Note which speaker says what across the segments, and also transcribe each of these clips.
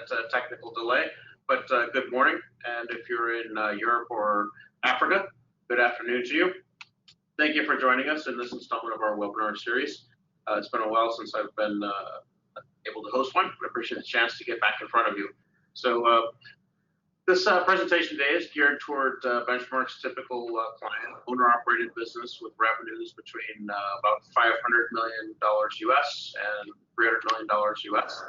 Speaker 1: that technical delay, but good morning. And if you're in Europe or Africa, good afternoon to you. Thank you for joining us in this installment of our webinar series. It's been a while since I've been able to host one, but I appreciate the chance to get back in front of you. So this presentation today is geared toward Benchmark's typical client, owner-operated business with revenues between about $500 million US and $300 million US.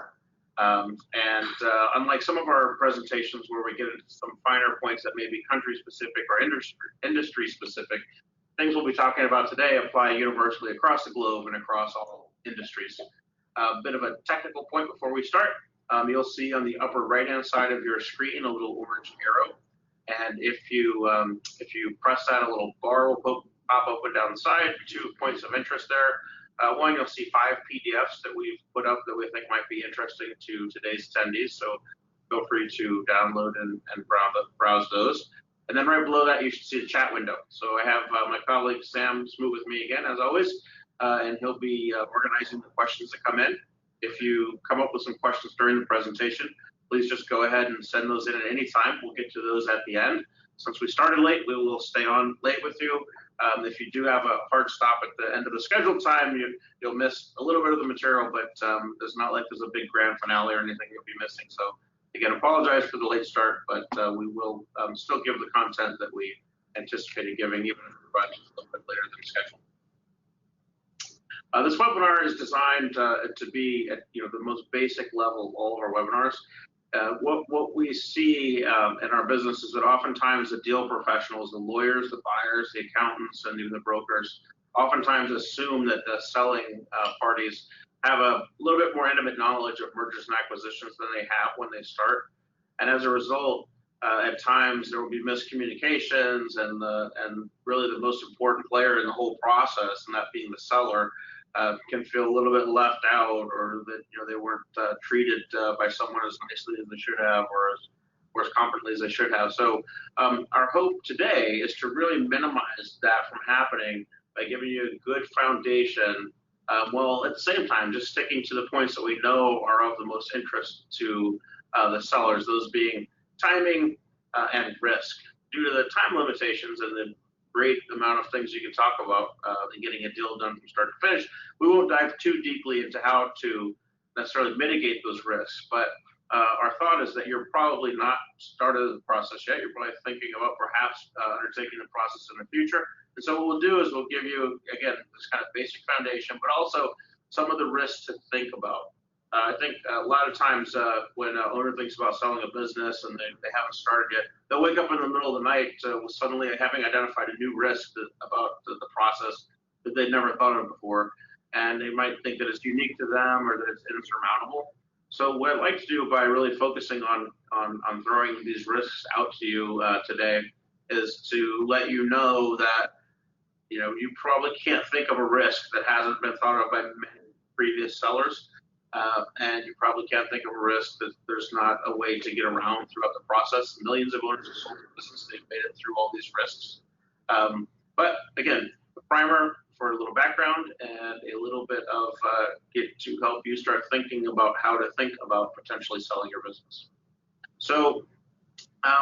Speaker 1: Unlike some of our presentations where we get into some finer points that may be country-specific or industry-specific, things we'll be talking about today apply universally across the globe and across all industries. A bit of a technical point before we start. You'll see on the upper right-hand side of your screen a little orange arrow, and if you press that, a little bar will pop open down the side. 2 points of interest there. One, you'll see 5 PDFs that we've put up that we think might be interesting to today's attendees. So feel free to download and browse those. And then right below that, you should see the chat window. So I have my colleague Sam Smoot with me again, as always, and he'll be organizing the questions that come in. If you come up with some questions during the presentation, please just go ahead and send those in at any time. We'll get to those at the end. Since we started late, we will stay on late with you. If you do have a hard stop at the end of the scheduled time, you'll miss a little bit of the material, but it's not like there's a big grand finale or anything you'll be missing. So again, apologize for the late start, but we will still give the content that we anticipated giving, even if we're running a little bit later than scheduled. This webinar is designed to be at the most basic level of all of our webinars. What we see in our business is that oftentimes the deal professionals, the lawyers, the buyers, the accountants, and even the brokers, oftentimes assume that the selling parties have a little bit more intimate knowledge of mergers and acquisitions than they have when they start. And as a result, at times there will be miscommunications, and really the most important player in the whole process, and that being the seller, can feel a little bit left out, or that they weren't treated by someone as nicely as they should have, or as competently as they should have. So our hope today is to really minimize that from happening by giving you a good foundation, while at the same time just sticking to the points that we know are of the most interest to the sellers, those being timing and risk. Due to the time limitations and the great amount of things you can talk about in getting a deal done from start to finish, we won't dive too deeply into how to necessarily mitigate those risks. But our thought is that you're probably not started the process yet. You're probably thinking about perhaps undertaking the process in the future. And so what we'll do is we'll give you, again, this kind of basic foundation, but also some of the risks to think about. I think a lot of times when an owner thinks about selling a business and they haven't started yet, they'll wake up in the middle of the night with suddenly having identified a new risk about the process that they'd never thought of before. And they might think that it's unique to them or that it's insurmountable. So what I'd like to do by really focusing on throwing these risks out to you today is to let you know that you probably can't think of a risk that hasn't been thought of by many previous sellers. And you probably can't think of a risk that there's not a way to get around throughout the process. Millions of owners have sold their business, they've made it through all these risks. But again, a primer for a little background and a little bit of to help you start thinking about how to think about potentially selling your business. So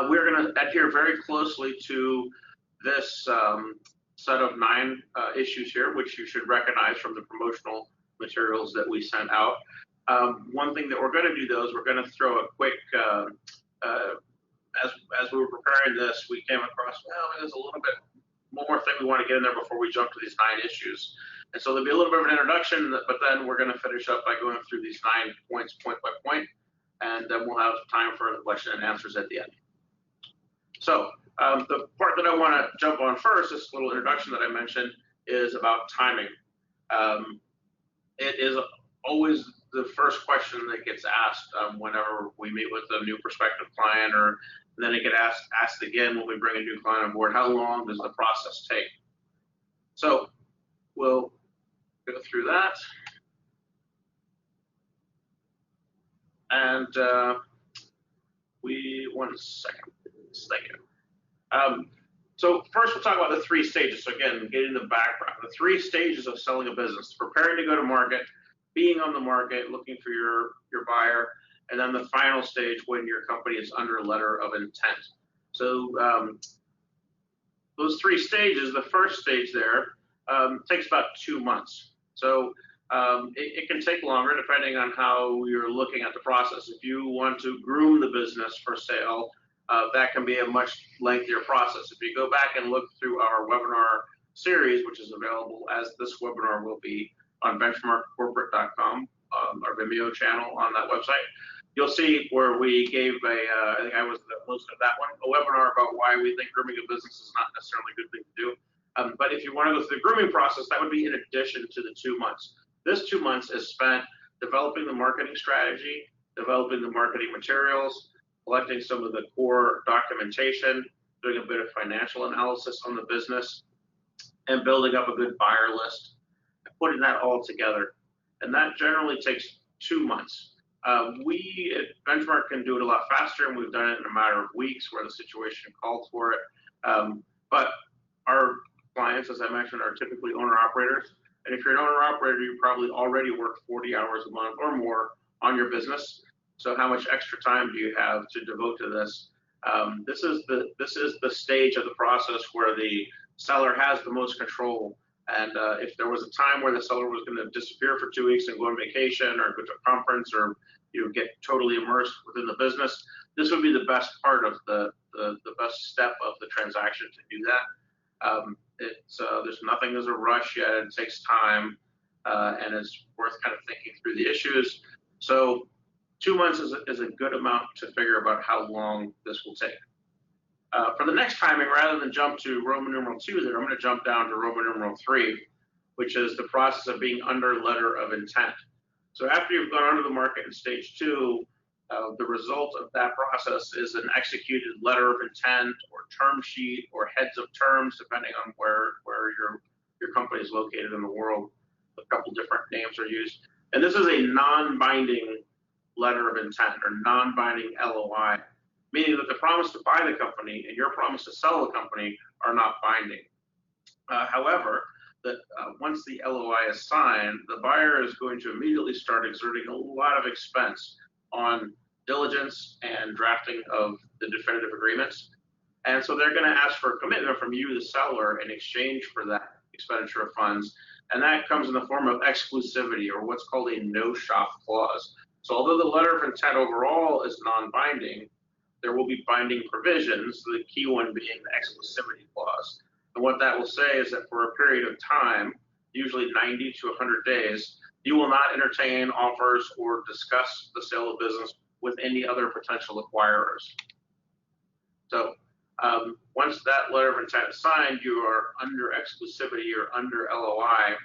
Speaker 1: we're going to adhere very closely to this set of 9 issues here, which you should recognize from the promotional materials that we sent out. One thing that we're going to do, though, is we're going to throw a quick, as we were preparing this, we came across, well, there's a little bit one more thing we want to get in there before we jump to these 9 issues. And so there'll be a little bit of an introduction, but then we're going to finish up by going through these 9 points, point by point, and then we'll have time for question and answers at the end. So the part that I want to jump on first, this little introduction that I mentioned, is about timing. It is always the first question that gets asked whenever we meet with a new prospective client, or then it gets asked again when we bring a new client on board. How long does the process take? So we'll go through that. And one second. Thank you. So first we'll talk about the 3 stages. So again, getting the background, the 3 stages of selling a business: preparing to go to market, being on the market, looking for your buyer, and then the final stage when your company is under letter of intent. So those three stages, the first stage there takes about 2 months. So it can take longer depending on how you're looking at the process. If you want to groom the business for sale, that can be a much lengthier process. If you go back and look through our webinar series, which is available as this webinar will be on benchmarkcorporate.com, our Vimeo channel on that website, you'll see where we gave I think I was the host of that one, a webinar about why we think grooming a business is not necessarily a good thing to do. But if you want to go through the grooming process, that would be in addition to the 2 months. This 2 months is spent developing the marketing strategy, developing the marketing materials, collecting some of the core documentation, doing a bit of financial analysis on the business, and building up a good buyer list, and putting that all together. And that generally takes 2 months. We at Benchmark can do it a lot faster, and we've done it in a matter of weeks where the situation calls for it. But our clients, as I mentioned, are typically owner-operators. And if you're an owner-operator, you probably already work 40 hours a month or more on your business. So how much extra time do you have to devote to this? This is the stage of the process where the seller has the most control. And if there was a time where the seller was going to disappear for 2 weeks and go on vacation or go to a conference or get totally immersed within the business, this would be the best part of the best step of the transaction to do that. There's nothing as a rush yet. It takes time, and it's worth kind of thinking through the issues. So 2 months is a good amount to figure about how long this will take. For the next timing, rather than jump to Roman numeral 2 there, I'm going to jump down to Roman numeral 3, which is the process of being under letter of intent. So after you've gone under the market in stage 2, the result of that process is an executed letter of intent or term sheet or heads of terms, depending on where your company is located in the world. A couple different names are used. And this is a non-binding letter of intent or non-binding LOI, meaning that the promise to buy the company and your promise to sell the company are not binding. However, once the LOI is signed, the buyer is going to immediately start exerting a lot of expense on diligence and drafting of the definitive agreements. And so they're going to ask for a commitment from you, the seller, in exchange for that expenditure of funds. And that comes in the form of exclusivity, or what's called a no-shop clause. So although the letter of intent overall is non-binding, there will be binding provisions, the key one being the exclusivity clause. And what that will say is that for a period of time, usually 90 to 100 days, you will not entertain offers or discuss the sale of business with any other potential acquirers. So once that letter of intent is signed, you are under exclusivity or under LOI,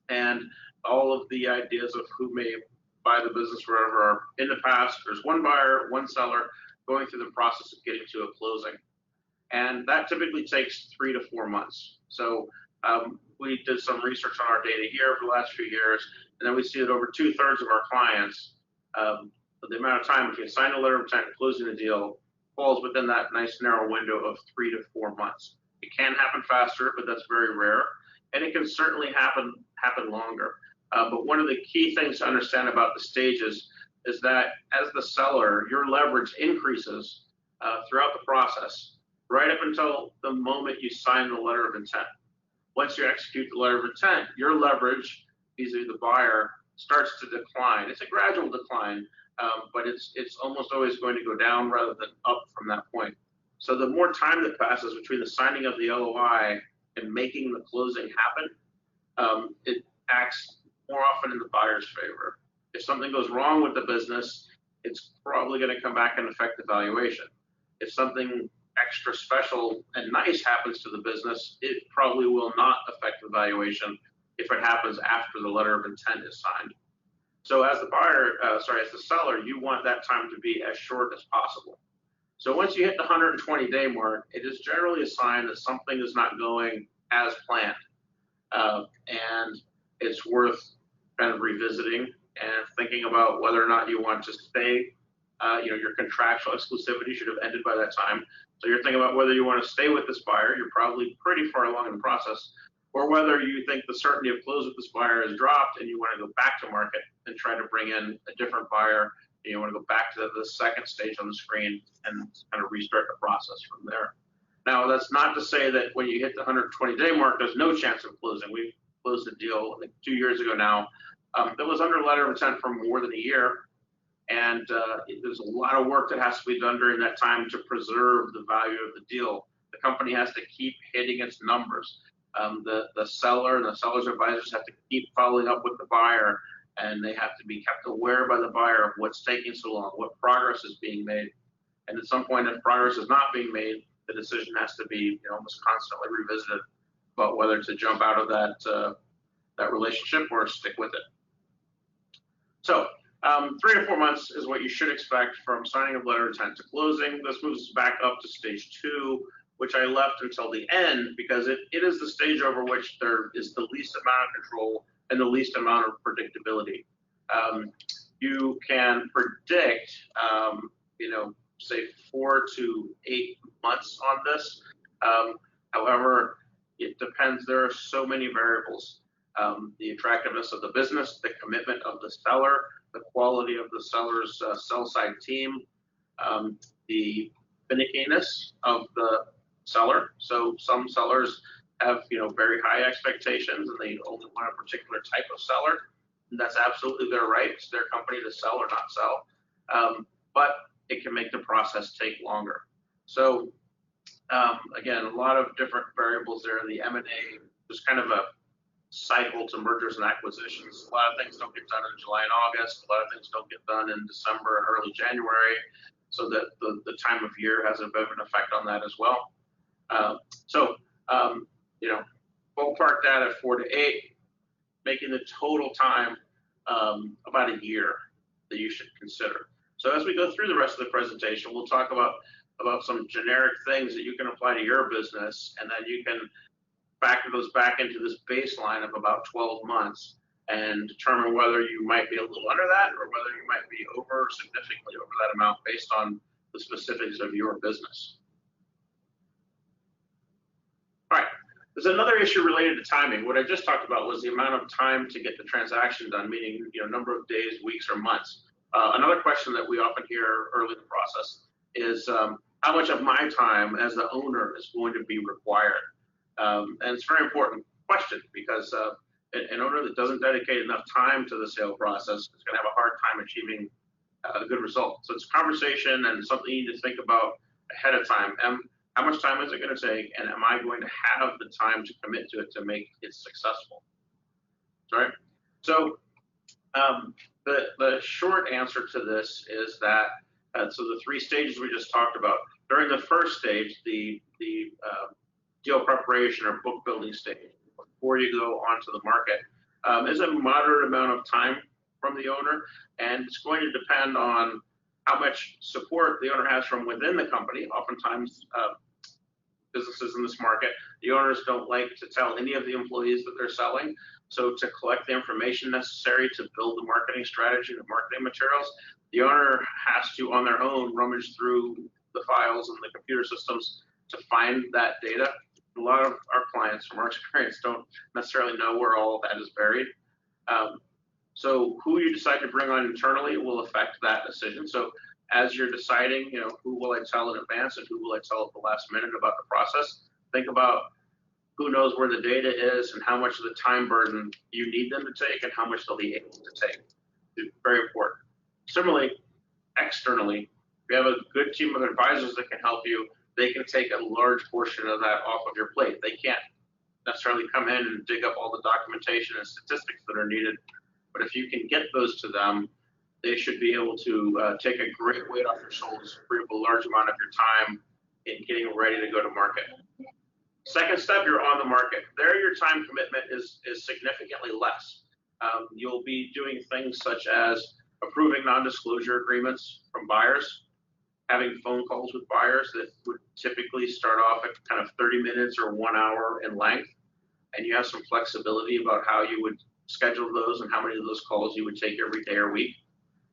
Speaker 1: and all of the ideas of who may buy the business wherever are in the past. There's one buyer, one seller, going through the process of getting to a closing. And that typically takes 3 to 4 months. So we did some research on our data here for the last few years, and then we see that over 2/3 of our clients, the amount of time between signing a letter of intent and closing the deal falls within that nice narrow window of 3 to 4 months. It can happen faster, but that's very rare. And it can certainly happen longer. But one of the key things to understand about the stages is that as the seller, your leverage increases throughout the process, right up until the moment you sign the letter of intent. Once you execute the letter of intent, your leverage vis-a-vis the buyer starts to decline. It's a gradual decline, but it's almost always going to go down rather than up from that point. So the more time that passes between the signing of the LOI and making the closing happen, it acts more often in the buyer's favor. If something goes wrong with the business, it's probably going to come back and affect the valuation. If something extra special and nice happens to the business, it probably will not affect the valuation if it happens after the letter of intent is signed. So as the buyer, as the seller, you want that time to be as short as possible. So once you hit the 120-day mark, it is generally a sign that something is not going as planned. And it's worth kind of revisiting and thinking about whether or not you want to stay. Your contractual exclusivity should have ended by that time. So you're thinking about whether you want to stay with this buyer. You're probably pretty far along in the process, or whether you think the certainty of close with this buyer has dropped and you want to go back to market and try to bring in a different buyer You want to go back to the second stage on the screen and kind of restart the process from there. Now, that's not to say that when you hit the 120-day mark, there's no chance of closing. We closed a deal, I think, 2 years ago now that was under letter of intent for more than a year. And there's a lot of work that has to be done during that time to preserve the value of the deal. The company has to keep hitting its numbers. The seller and the seller's advisors have to keep following up with the buyer, and they have to be kept aware by the buyer of what's taking so long, what progress is being made. And at some point, if progress is not being made, the decision has to be almost constantly revisited about whether to jump out of that relationship or stick with it. So 3 to 4 months is what you should expect from signing of letter of intent to closing. This moves us back up to stage 2, which I left until the end because it is the stage over which there is the least amount of control and the least amount of predictability. You can predict, say 4 to 8 months on this. However, it depends. There are so many variables. The attractiveness of the business, the commitment of the seller, the quality of the seller's sell-side team, the finickiness of the seller. So some sellers have very high expectations and they only want a particular type of seller. And that's absolutely their right. It's their company to sell or not sell. But it can make the process take longer. So again, a lot of different variables there. The M&A was kind of a cycle to mergers and acquisitions. A lot of things don't get done in July and August. A lot of things don't get done in December and early January. So that the time of year has a bit of an effect on that as well. Ballpark that at 4 to 8, making the total time about a year that you should consider. So as we go through the rest of the presentation, we'll talk about some generic things that you can apply to your business, and then you can factor those back into this baseline of about 12 months and determine whether you might be a little under that or whether you might be significantly over that amount based on the specifics of your business. All right, there's another issue related to timing. What I just talked about was the amount of time to get the transaction done, meaning number of days, weeks, or months. Another question that we often hear early in the process is how much of my time as the owner is going to be required? And it's a very important question because an owner that doesn't dedicate enough time to the sale process is going to have a hard time achieving a good result. So it's a conversation and something you need to think about ahead of time. How much time is it going to take, and am I going to have the time to commit to it to make it successful? All right. So the short answer to this is that so the 3 stages we just talked about. During the first stage, the deal preparation or book building stage, before you go onto the market, is a moderate amount of time from the owner, and it's going to depend on how much support the owner has from within the company. Oftentimes, businesses in this market, the owners don't like to tell any of the employees that they're selling. So to collect the information necessary to build the marketing strategy and the marketing materials, the owner has to, on their own, rummage through the files and the computer systems to find that data. A lot of our clients, from our experience, don't necessarily know where all of that is buried. So who you decide to bring on internally will affect that decision. So as you're deciding, who will I tell in advance and who will I tell at the last minute about the process, think about who knows where the data is and how much of the time burden you need them to take and how much they'll be able to take. It's very important. Similarly, externally, if you have a good team of advisors that can help you, they can take a large portion of that off of your plate. They can't necessarily come in and dig up all the documentation and statistics that are needed, but if you can get those to them, they should be able to take a great weight off your shoulders, free up a large amount of your time in getting ready to go to market. Second step, you're on the market. There, your time commitment is significantly less. You'll be doing things such as approving non-disclosure agreements from buyers, having phone calls with buyers that would typically start off at kind of 30 minutes or 1 hour in length, and you have some flexibility about how you would schedule those and how many of those calls you would take every day or week.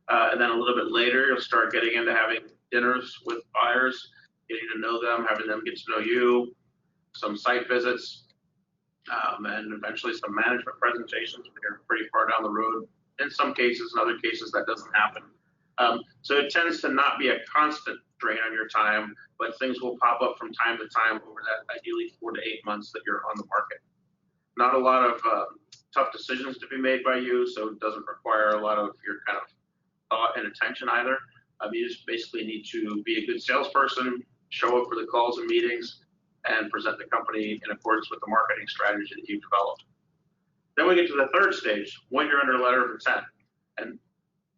Speaker 1: And then a little bit later, you'll start getting into having dinners with buyers, getting to know them, having them get to know you, some site visits, and eventually some management presentations when you're pretty far down the road. In some cases, in other cases, that doesn't happen. So it tends to not be a constant drain on your time, but things will pop up from time to time over that ideally 4 to 8 months that you're on the market. Not a lot of tough decisions to be made by you, so it doesn't require a lot of your kind of thought and attention either. You just basically need to be a good salesperson, show up for the calls and meetings, and present the company in accordance with the marketing strategy that you've developed. Then we get to the third stage, when you're under letter of intent. And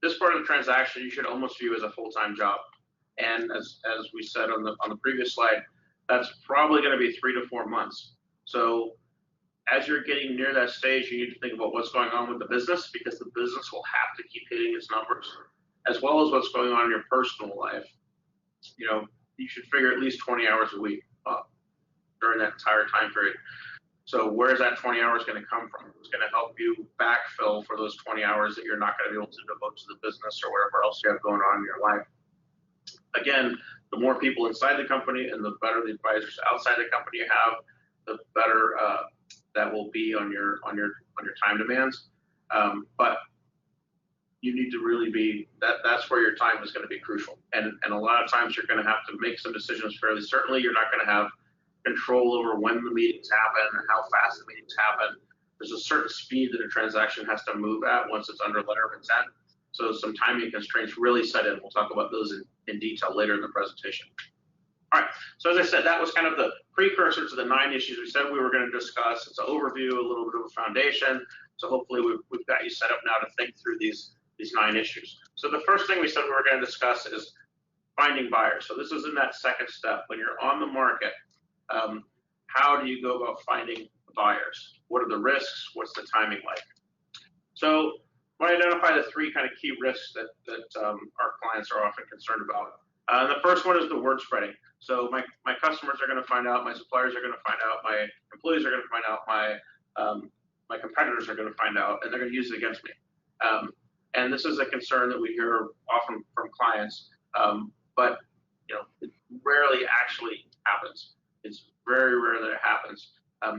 Speaker 1: this part of the transaction you should almost view as a full-time job. And as we said on the previous slide, that's probably going to be 3 to 4 months. So as you're getting near that stage, you need to think about what's going on with the business, because the business will have to keep hitting its numbers, as well as what's going on in your personal life. You should figure at least 20 hours a week during that entire time period. So where's that 20 hours going to come from? It's going to help you backfill for those 20 hours that you're not going to be able to devote to the business or whatever else you have going on in your life. Again, the more people inside the company and the better the advisors outside the company you have, the better that will be on your time demands. But you need to really be that's where your time is going to be crucial. And a lot of times you're going to have to make some decisions fairly certainly. You're not going to have control over when the meetings happen and how fast the meetings happen. There's a certain speed that a transaction has to move at once it's under letter of intent. So some timing constraints really set in. We'll talk about those in detail later in the presentation. All right, so as I said, that was kind of the precursor to the 9 issues we said we were going to discuss. It's an overview, a little bit of a foundation. So hopefully we've got you set up now to think through these 9 issues. So the first thing we said we were going to discuss is finding buyers. So this is in that second step. When you're on the market, how do you go about finding buyers? What are the risks? What's the timing like? So I want to identify the 3 kind of key risks that our clients are often concerned about. The first one is the word spreading. So my customers are going to find out, my suppliers are going to find out, my employees are going to find out, my competitors are going to find out, and they're going to use it against me. And this is a concern that we hear often from clients, but it rarely actually happens. It's very rare that it happens.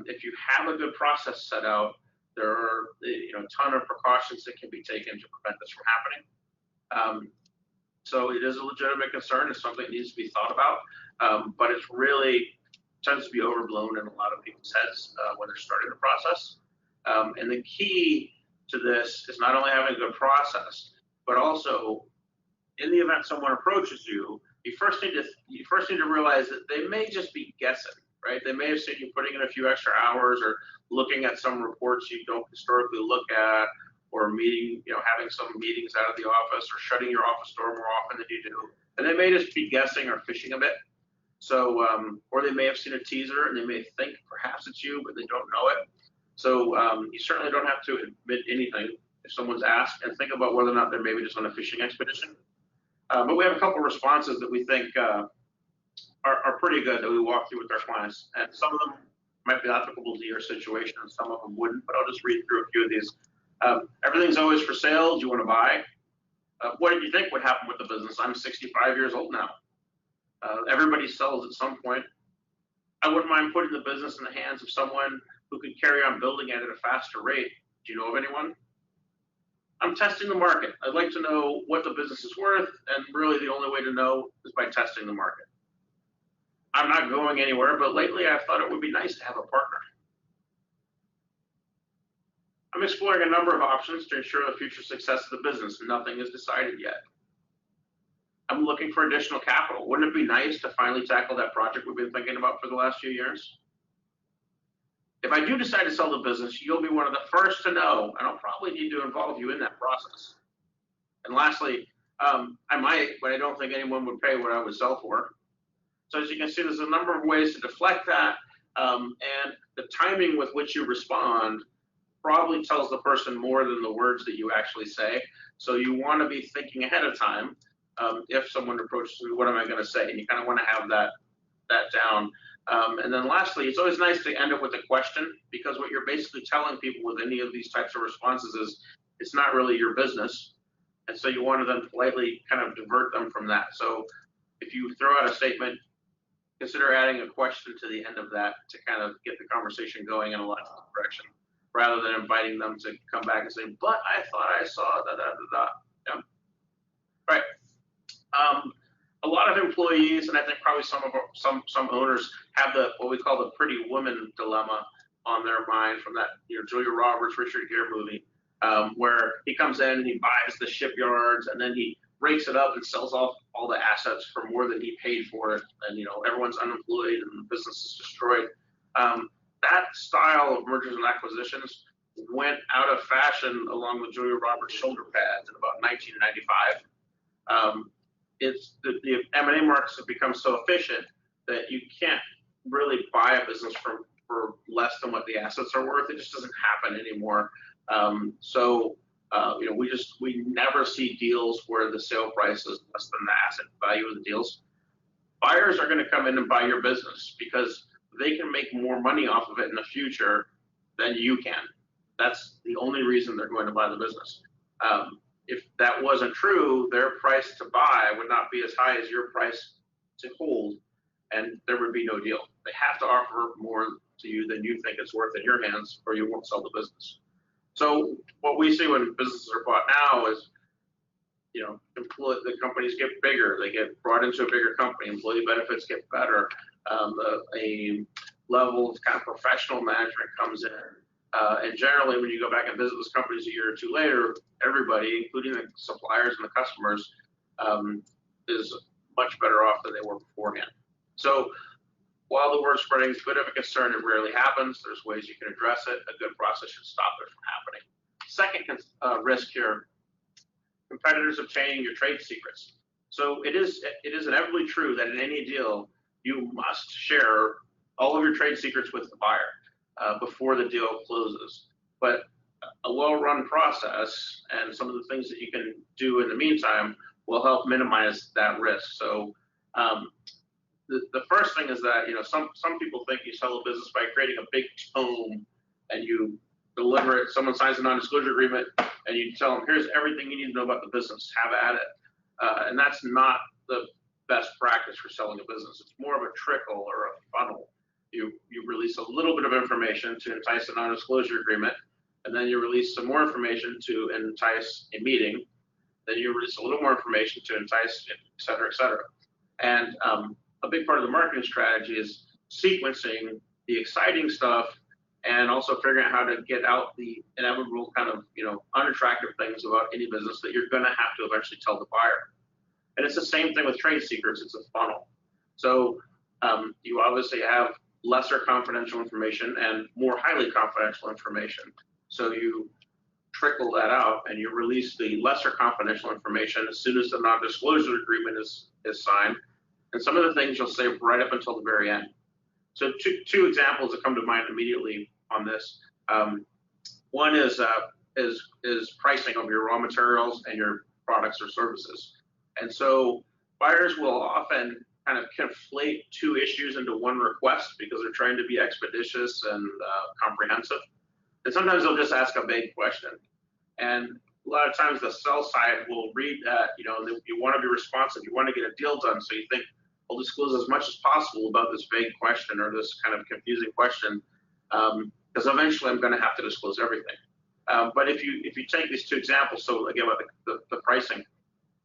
Speaker 1: If you have a good process set out, there are a ton of precautions that can be taken to prevent this from happening. So it is a legitimate concern. It's something that needs to be thought about, but it's really tends to be overblown in a lot of people's heads when they're starting the process. And the key to this is not only having a good process, but also in the event someone approaches you, you first need to realize that they may just be guessing, right? They may have seen you putting in a few extra hours or looking at some reports you don't historically look at, or having some meetings out of the office, or shutting your office door more often than you do. And they may just be guessing or fishing a bit. So, or they may have seen a teaser and they may think perhaps it's you, but they don't know it. So you certainly don't have to admit anything if someone's asked, and think about whether or not they're maybe just on a fishing expedition. But we have a couple of responses that we think are pretty good that we walk through with our clients. And some of them might be applicable to your situation, and some of them wouldn't, but I'll just read through a few of these. Everything's always for sale. Do you want to buy? What did you think would happen with the business? I'm 65 years old now. Everybody sells at some point. I wouldn't mind putting the business in the hands of someone who could carry on building it at a faster rate. Do you know of anyone? I'm testing the market. I'd like to know what the business is worth, and really the only way to know is by testing the market. I'm not going anywhere, but lately I thought it would be nice to have a partner. I'm exploring a number of options to ensure the future success of the business. Nothing is decided yet. I'm looking for additional capital. Wouldn't it be nice to finally tackle that project we've been thinking about for the last few years? If I do decide to sell the business, you'll be one of the first to know, and I'll probably need to involve you in that process. And lastly, I might, but I don't think anyone would pay what I would sell for. So as you can see, there's a number of ways to deflect that, and the timing with which you respond probably tells the person more than the words that you actually say. So you want to be thinking ahead of time. If someone approaches me, what am I going to say? And you kind of want to have that down. And then lastly, it's always nice to end up with a question, because what you're basically telling people with any of these types of responses is it's not really your business. And so you want to then politely kind of divert them from that. So if you throw out a statement, consider adding a question to the end of that to kind of get the conversation going in a logical direction, rather than inviting them to come back and say, but I thought I saw da da da da. Yeah. Right. A lot of employees, and I think probably some owners have what we call the pretty woman dilemma on their mind from that Julia Roberts, Richard Gere movie, where he comes in and he buys the shipyards and then he breaks it up and sells off all the assets for more than he paid for it, and everyone's unemployed and the business is destroyed. That style of mergers and acquisitions went out of fashion along with Julia Roberts' shoulder pads in about 1995. The M&A markets have become so efficient that you can't really buy a business for less than what the assets are worth. It just doesn't happen anymore. We never see deals where the sale price is less than the asset value of the deals. Buyers are going to come in and buy your business because they can make more money off of it in the future than you can. That's the only reason they're going to buy the business. If that wasn't true, their price to buy would not be as high as your price to hold, and there would be no deal. They have to offer more to you than you think it's worth in your hands, or you won't sell the business. So what we see when businesses are bought now is, the companies get bigger, they get brought into a bigger company, employee benefits get better, a level of kind of professional management comes in. And generally, when you go back and visit those companies a year or two later, everybody, including the suppliers and the customers, is much better off than they were beforehand. So while the word spreading is a bit of a concern, it rarely happens. There's ways you can address it. A good process should stop it from happening. Second risk here, competitors obtaining your trade secrets. So it is inevitably true that in any deal, you must share all of your trade secrets with the buyer before the deal closes. But a well-run process and some of the things that you can do in the meantime will help minimize that risk. So the first thing is that some people think you sell a business by creating a big tome and you deliver it. Someone signs a non-disclosure agreement and you tell them, here's everything you need to know about the business. Have at it. And that's not the best practice for selling a business. It's more of a trickle or a funnel. You release a little bit of information to entice a non-disclosure agreement, and then you release some more information to entice a meeting. Then you release a little more information to entice, et cetera, et cetera. And a big part of the marketing strategy is sequencing the exciting stuff and also figuring out how to get out the inevitable kind of unattractive things about any business that you're going to have to eventually tell the buyer. And it's the same thing with trade secrets. It's a funnel. So you obviously have lesser confidential information and more highly confidential information. So you trickle that out and you release the lesser confidential information as soon as the non-disclosure agreement is signed. And some of the things you'll save right up until the very end. So two examples that come to mind immediately on this. One is pricing of your raw materials and your products or services. And so buyers will often kind of conflate two issues into one request because they're trying to be expeditious and comprehensive. And sometimes they'll just ask a vague question. And a lot of times the sell side will read that, you want to be responsive, you want to get a deal done, so you think, I'll disclose as much as possible about this vague question or this kind of confusing question, because eventually I'm going to have to disclose everything. But if you take these two examples, so again about the pricing.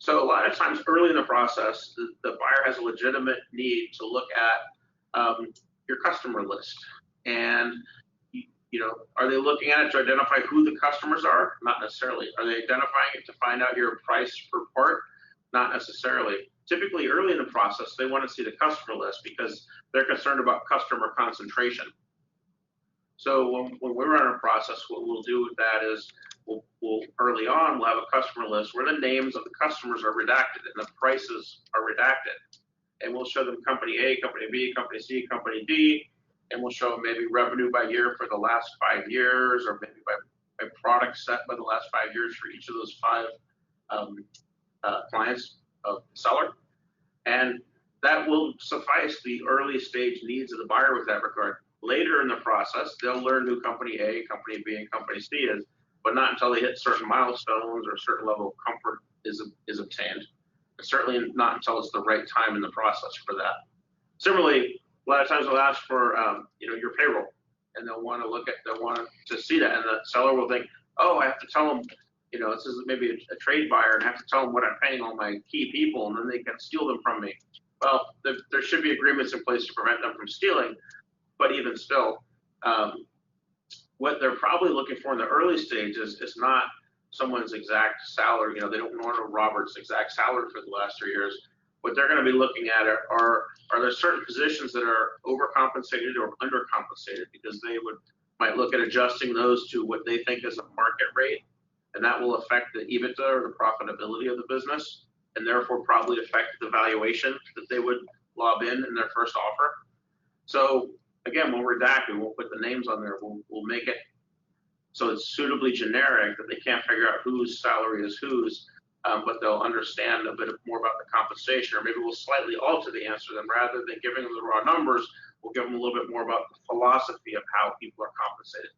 Speaker 1: So a lot of times early in the process, the buyer has a legitimate need to look at your customer list. And, are they looking at it to identify who the customers are? Not necessarily. Are they identifying it to find out your price per part? Not necessarily. Typically early in the process, they want to see the customer list because they're concerned about customer concentration. So when we run a process, what we'll do with that is we'll early on, we'll have a customer list where the names of the customers are redacted and the prices are redacted. And we'll show them company A, company B, company C, company D, and we'll show them maybe revenue by year for the last 5 years, or maybe by product set by the last 5 years for each of those 5 clients of the seller. And that will suffice the early stage needs of the buyer with that regard. Later in the process, they'll learn who company A, company B, and company C is, but not until they hit certain milestones or a certain level of comfort is obtained. And certainly not until it's the right time in the process for that. Similarly, a lot of times they'll ask for your payroll, and they'll want to see that, and the seller will think, oh, I have to tell them this is maybe a trade buyer, and I have to tell them what I'm paying all my key people, and then they can steal them from me. Well, there should be agreements in place to prevent them from stealing, but even still, what they're probably looking for in the early stages is not someone's exact salary. They don't want to know Robert's exact salary for the last 3 years. What they're going to be looking at are there certain positions that are overcompensated or undercompensated, because they might look at adjusting those to what they think is a market rate, and that will affect the EBITDA or the profitability of the business, and therefore probably affect the valuation that they would lob in their first offer. So again, we'll redact, we won't put the names on there. We'll make it so it's suitably generic that they can't figure out whose salary is whose, but they'll understand a bit more about the compensation, or maybe we'll slightly alter the answer. Then rather than giving them the raw numbers, we'll give them a little bit more about the philosophy of how people are compensated.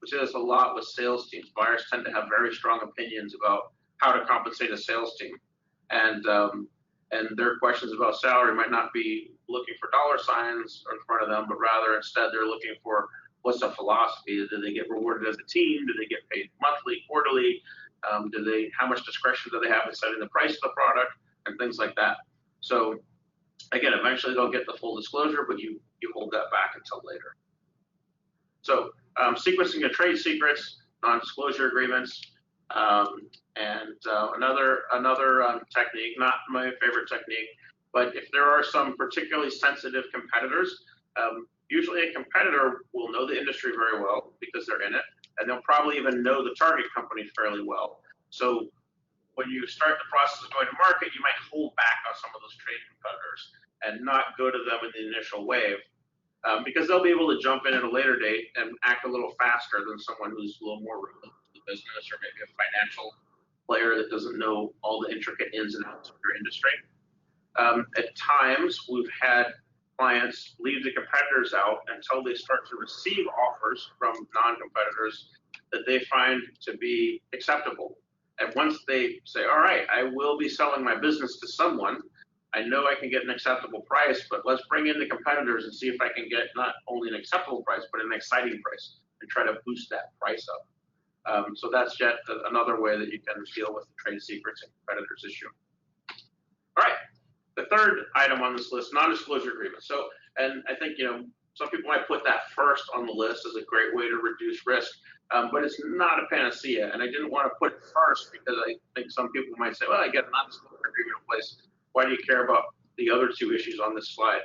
Speaker 1: We see this a lot with sales teams. Buyers tend to have very strong opinions about how to compensate a sales team, and their questions about salary might not be looking for dollar signs in front of them, but rather instead they're looking for what's the philosophy. Do they get rewarded as a team? Do they get paid monthly, quarterly? How much discretion do they have in setting the price of the product, and things like that? So again, eventually they'll get the full disclosure, but you hold that back until later. So sequencing of trade secrets, non-disclosure agreements, and another technique, not my favorite technique, but if there are some particularly sensitive competitors, usually a competitor will know the industry very well because they're in it, and they'll probably even know the target company fairly well. So when you start the process of going to market, you might hold back on some of those trade competitors and not go to them in the initial wave, because they'll be able to jump in at a later date and act a little faster than someone who's a little more relevant to the business, or maybe a financial player that doesn't know all the intricate ins and outs of your industry. At times, we've had clients leave the competitors out until they start to receive offers from non-competitors that they find to be acceptable. And once they say, all right, I will be selling my business to someone, I know I can get an acceptable price, but let's bring in the competitors and see if I can get not only an acceptable price, but an exciting price, and try to boost that price up. So that's yet another way that you can deal with the trade secrets and competitors issue. All right. The third item on this list, non-disclosure agreements. So, and I think, some people might put that first on the list as a great way to reduce risk, but it's not a panacea. And I didn't want to put it first because I think some people might say, well, I get a non-disclosure agreement in place. Why do you care about the other two issues on this slide?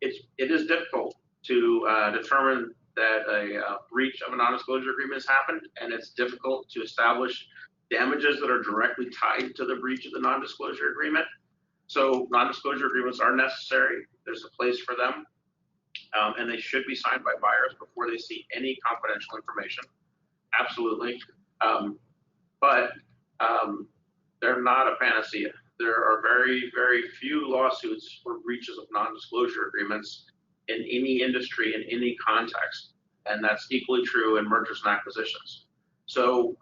Speaker 1: It is difficult to determine that a breach of a non-disclosure agreement has happened, and it's difficult to establish damages that are directly tied to the breach of the non-disclosure agreement. So non-disclosure agreements are necessary. There's a place for them, and they should be signed by buyers before they see any confidential information. Absolutely. But they're not a panacea. There are very, very few lawsuits for breaches of non-disclosure agreements in any industry, in any context, and that's equally true in mergers and acquisitions. So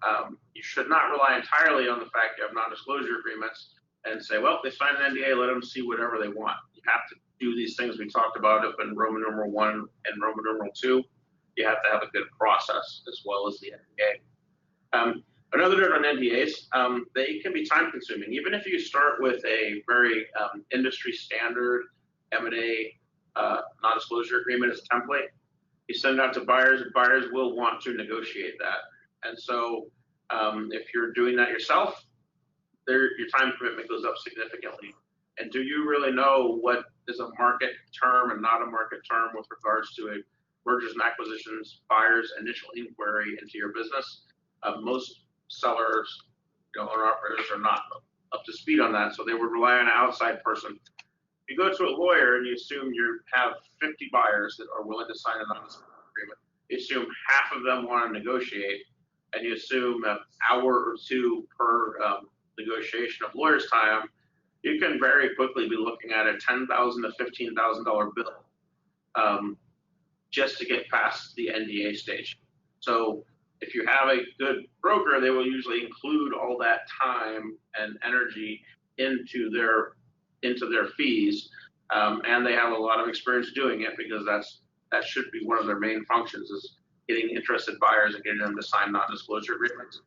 Speaker 1: you should not rely entirely on the fact you have non-disclosure agreements and say, well, they signed an NDA, let them see whatever they want. You have to do these things we talked about up in Roman numeral 1 and Roman numeral 2. You have to have a good process as well as the NDA. Another note on NDAs, they can be time consuming. Even if you start with a very industry standard M&A non-disclosure agreement as a template, you send it out to buyers, and buyers will want to negotiate that. And so if you're doing that yourself, your time commitment goes up significantly. And do you really know what is a market term and not a market term with regards to a mergers and acquisitions buyer's initial inquiry into your business? Most sellers, owner-operators are not up to speed on that, so they would rely on an outside person. If you go to a lawyer and you assume you have 50 buyers that are willing to sign a non-disclosure agreement, you assume half of them want to negotiate, and you assume an hour or two per negotiation of lawyer's time, you can very quickly be looking at a $10,000 to $15,000 bill just to get past the NDA stage. So if you have a good broker, they will usually include all that time and energy into their fees, and they have a lot of experience doing it, because that should be one of their main functions, is getting interested buyers and getting them to sign non-disclosure agreements.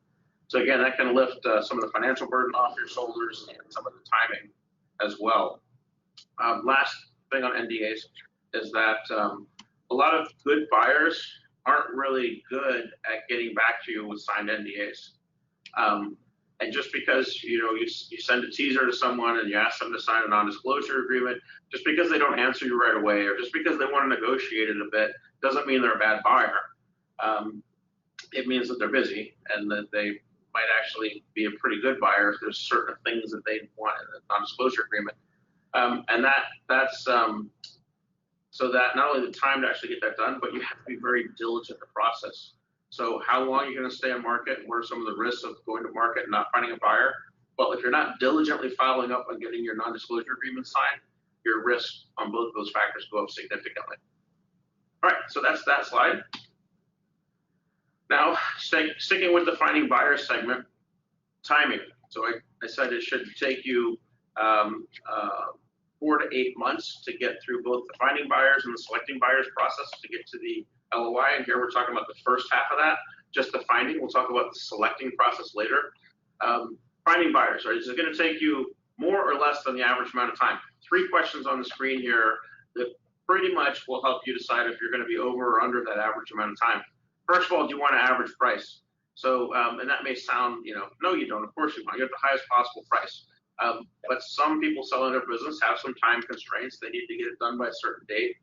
Speaker 1: So again, that can lift some of the financial burden off your shoulders and some of the timing as well. Last thing on NDAs is that a lot of good buyers aren't really good at getting back to you with signed NDAs. And just because you send a teaser to someone and you ask them to sign a non-disclosure agreement, just because they don't answer you right away, or just because they want to negotiate it a bit, doesn't mean they're a bad buyer. It means that they're busy and that they might actually be a pretty good buyer if there's certain things that they want in a non-disclosure agreement. And that's so that not only the time to actually get that done, but you have to be very diligent in the process. So how long are you going to stay on market? What are some of the risks of going to market and not finding a buyer? Well, if you're not diligently following up on getting your non-disclosure agreement signed, your risks on both of those factors go up significantly. All right, so that's that slide. Now, sticking with the finding buyers segment, timing. So I said it should take you 4 to 8 months to get through both the finding buyers and the selecting buyers process to get to the LOI. And here we're talking about the first half of that, just the finding. We'll talk about the selecting process later. Finding buyers, right? Is it going to take you more or less than the average amount of time? 3 questions on the screen here that pretty much will help you decide if you're going to be over or under that average amount of time. First of all, do you want an average price? So, and that may sound, no, you don't. Of course you want. You have the highest possible price. But some people selling their business have some time constraints. They need to get it done by a certain date.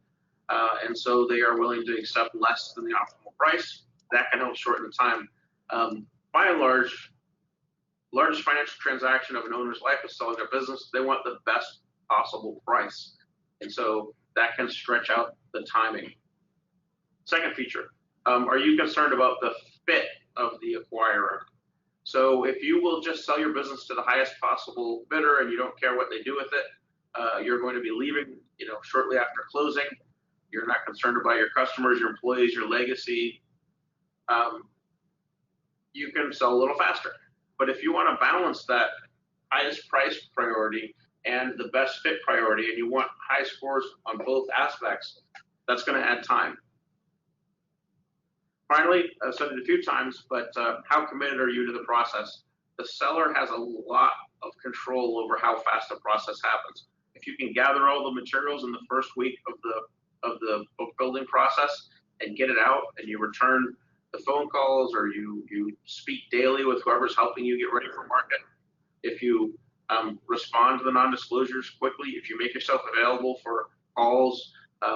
Speaker 1: And so they are willing to accept less than the optimal price. That can help shorten the time. By and large, largest financial transaction of an owner's life is selling their business. They want the best possible price. And so that can stretch out the timing. Second feature, are you concerned about the fit of the acquirer? So if you will just sell your business to the highest possible bidder and you don't care what they do with it, you're going to be leaving, shortly after closing. You're not concerned about your customers, your employees, your legacy. You can sell a little faster. But if you want to balance that highest price priority and the best fit priority, and you want high scores on both aspects, that's going to add time. Finally, I've said it a few times, but how committed are you to the process? The seller has a lot of control over how fast the process happens. If you can gather all the materials in the first week of the book building process and get it out, and you return the phone calls, or you speak daily with whoever's helping you get ready for market, if you respond to the non-disclosures quickly, if you make yourself available for calls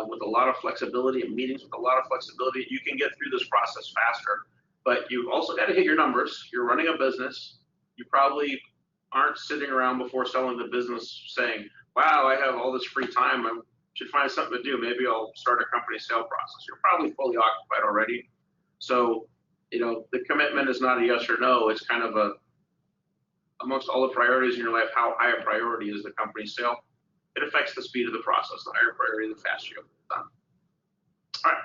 Speaker 1: with a lot of flexibility and meetings with a lot of flexibility, you can get through this process faster. But you've also got to hit your numbers. You're running a business. You probably aren't sitting around before selling the business saying, wow, I have all this free time. I should find something to do. Maybe I'll start a company sale process. You're probably fully occupied already. So, the commitment is not a yes or no. It's kind of amongst all the priorities in your life, how high a priority is the company sale? It affects the speed of the process. The higher priority, the faster you get it done. All right.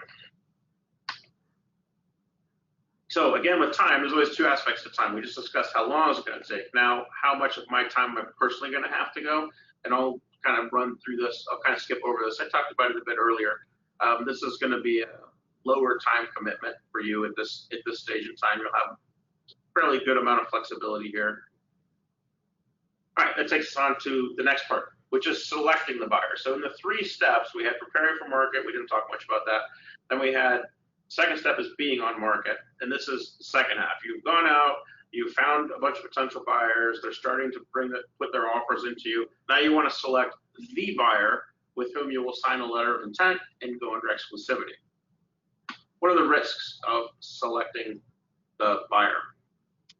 Speaker 1: So again, with time, there's always 2 aspects to time. We just discussed how long is it going to take. Now, how much of my time am I personally going to have to go? And I'll kind of run through this. I'll kind of skip over this. I talked about it a bit earlier. This is going to be a lower time commitment for you at this stage in time. You'll have a fairly good amount of flexibility here. All right, that takes us on to the next part, which is selecting the buyer. So in the 3 steps, we had preparing for market. We didn't talk much about that. Then we had, second step is being on market. And this is the second half. You've gone out, you found a bunch of potential buyers. They're starting to put their offers into you. Now you want to select the buyer with whom you will sign a letter of intent and go under exclusivity. What are the risks of selecting the buyer?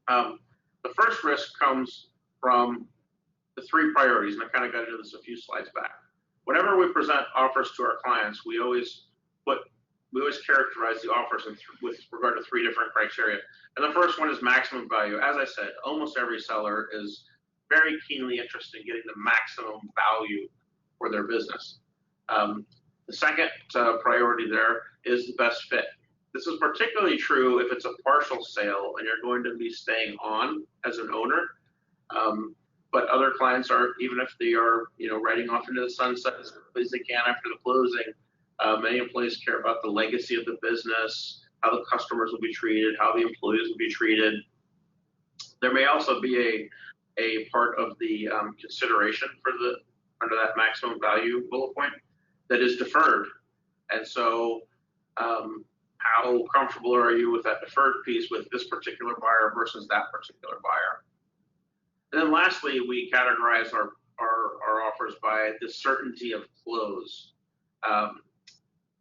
Speaker 1: The first risk comes from the 3 priorities, and I kind of got into this a few slides back. Whenever we present offers to our clients, we always characterize the offers with regard to 3 different criteria. And the first one is maximum value. As I said, almost every seller is very keenly interested in getting the maximum value for their business. The second priority there is the best fit. This is particularly true if it's a partial sale and you're going to be staying on as an owner. But other clients are, even if they are, riding off into the sunset as quickly as they can after the closing. Many employees care about the legacy of the business, how the customers will be treated, how the employees will be treated. There may also be a part of the consideration for the under that maximum value bullet point that is deferred. And so how comfortable are you with that deferred piece with this particular buyer versus that particular buyer? And then lastly, we categorize our offers by the certainty of close.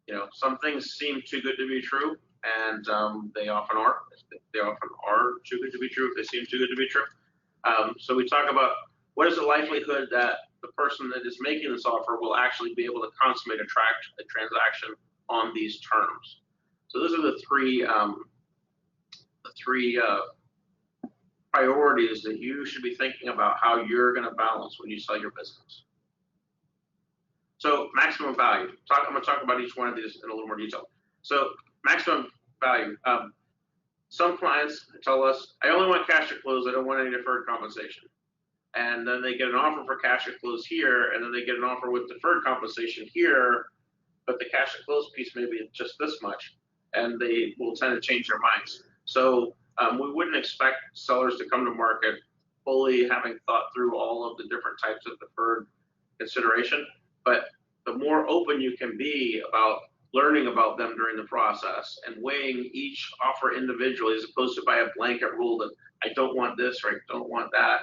Speaker 1: You know, some things seem too good to be true, and they often are. They often are too good to be true if they seem too good to be true. So we talk about what is the likelihood that the person that is making this offer will actually be able to consummate a transaction on these terms. So those are the three priorities that you should be thinking about how you're going to balance when you sell your business. So maximum value. I'm going to talk about each one of these in a little more detail. So maximum value. Some clients tell us, I only want cash at close. I don't want any deferred compensation. And then they get an offer for cash at close here, and then they get an offer with deferred compensation here, but the cash at close piece may be just this much, and they will tend to change their minds. So we wouldn't expect sellers to come to market fully having thought through all of the different types of deferred consideration, but the more open you can be about learning about them during the process and weighing each offer individually as opposed to by a blanket rule that I don't want this or I don't want that,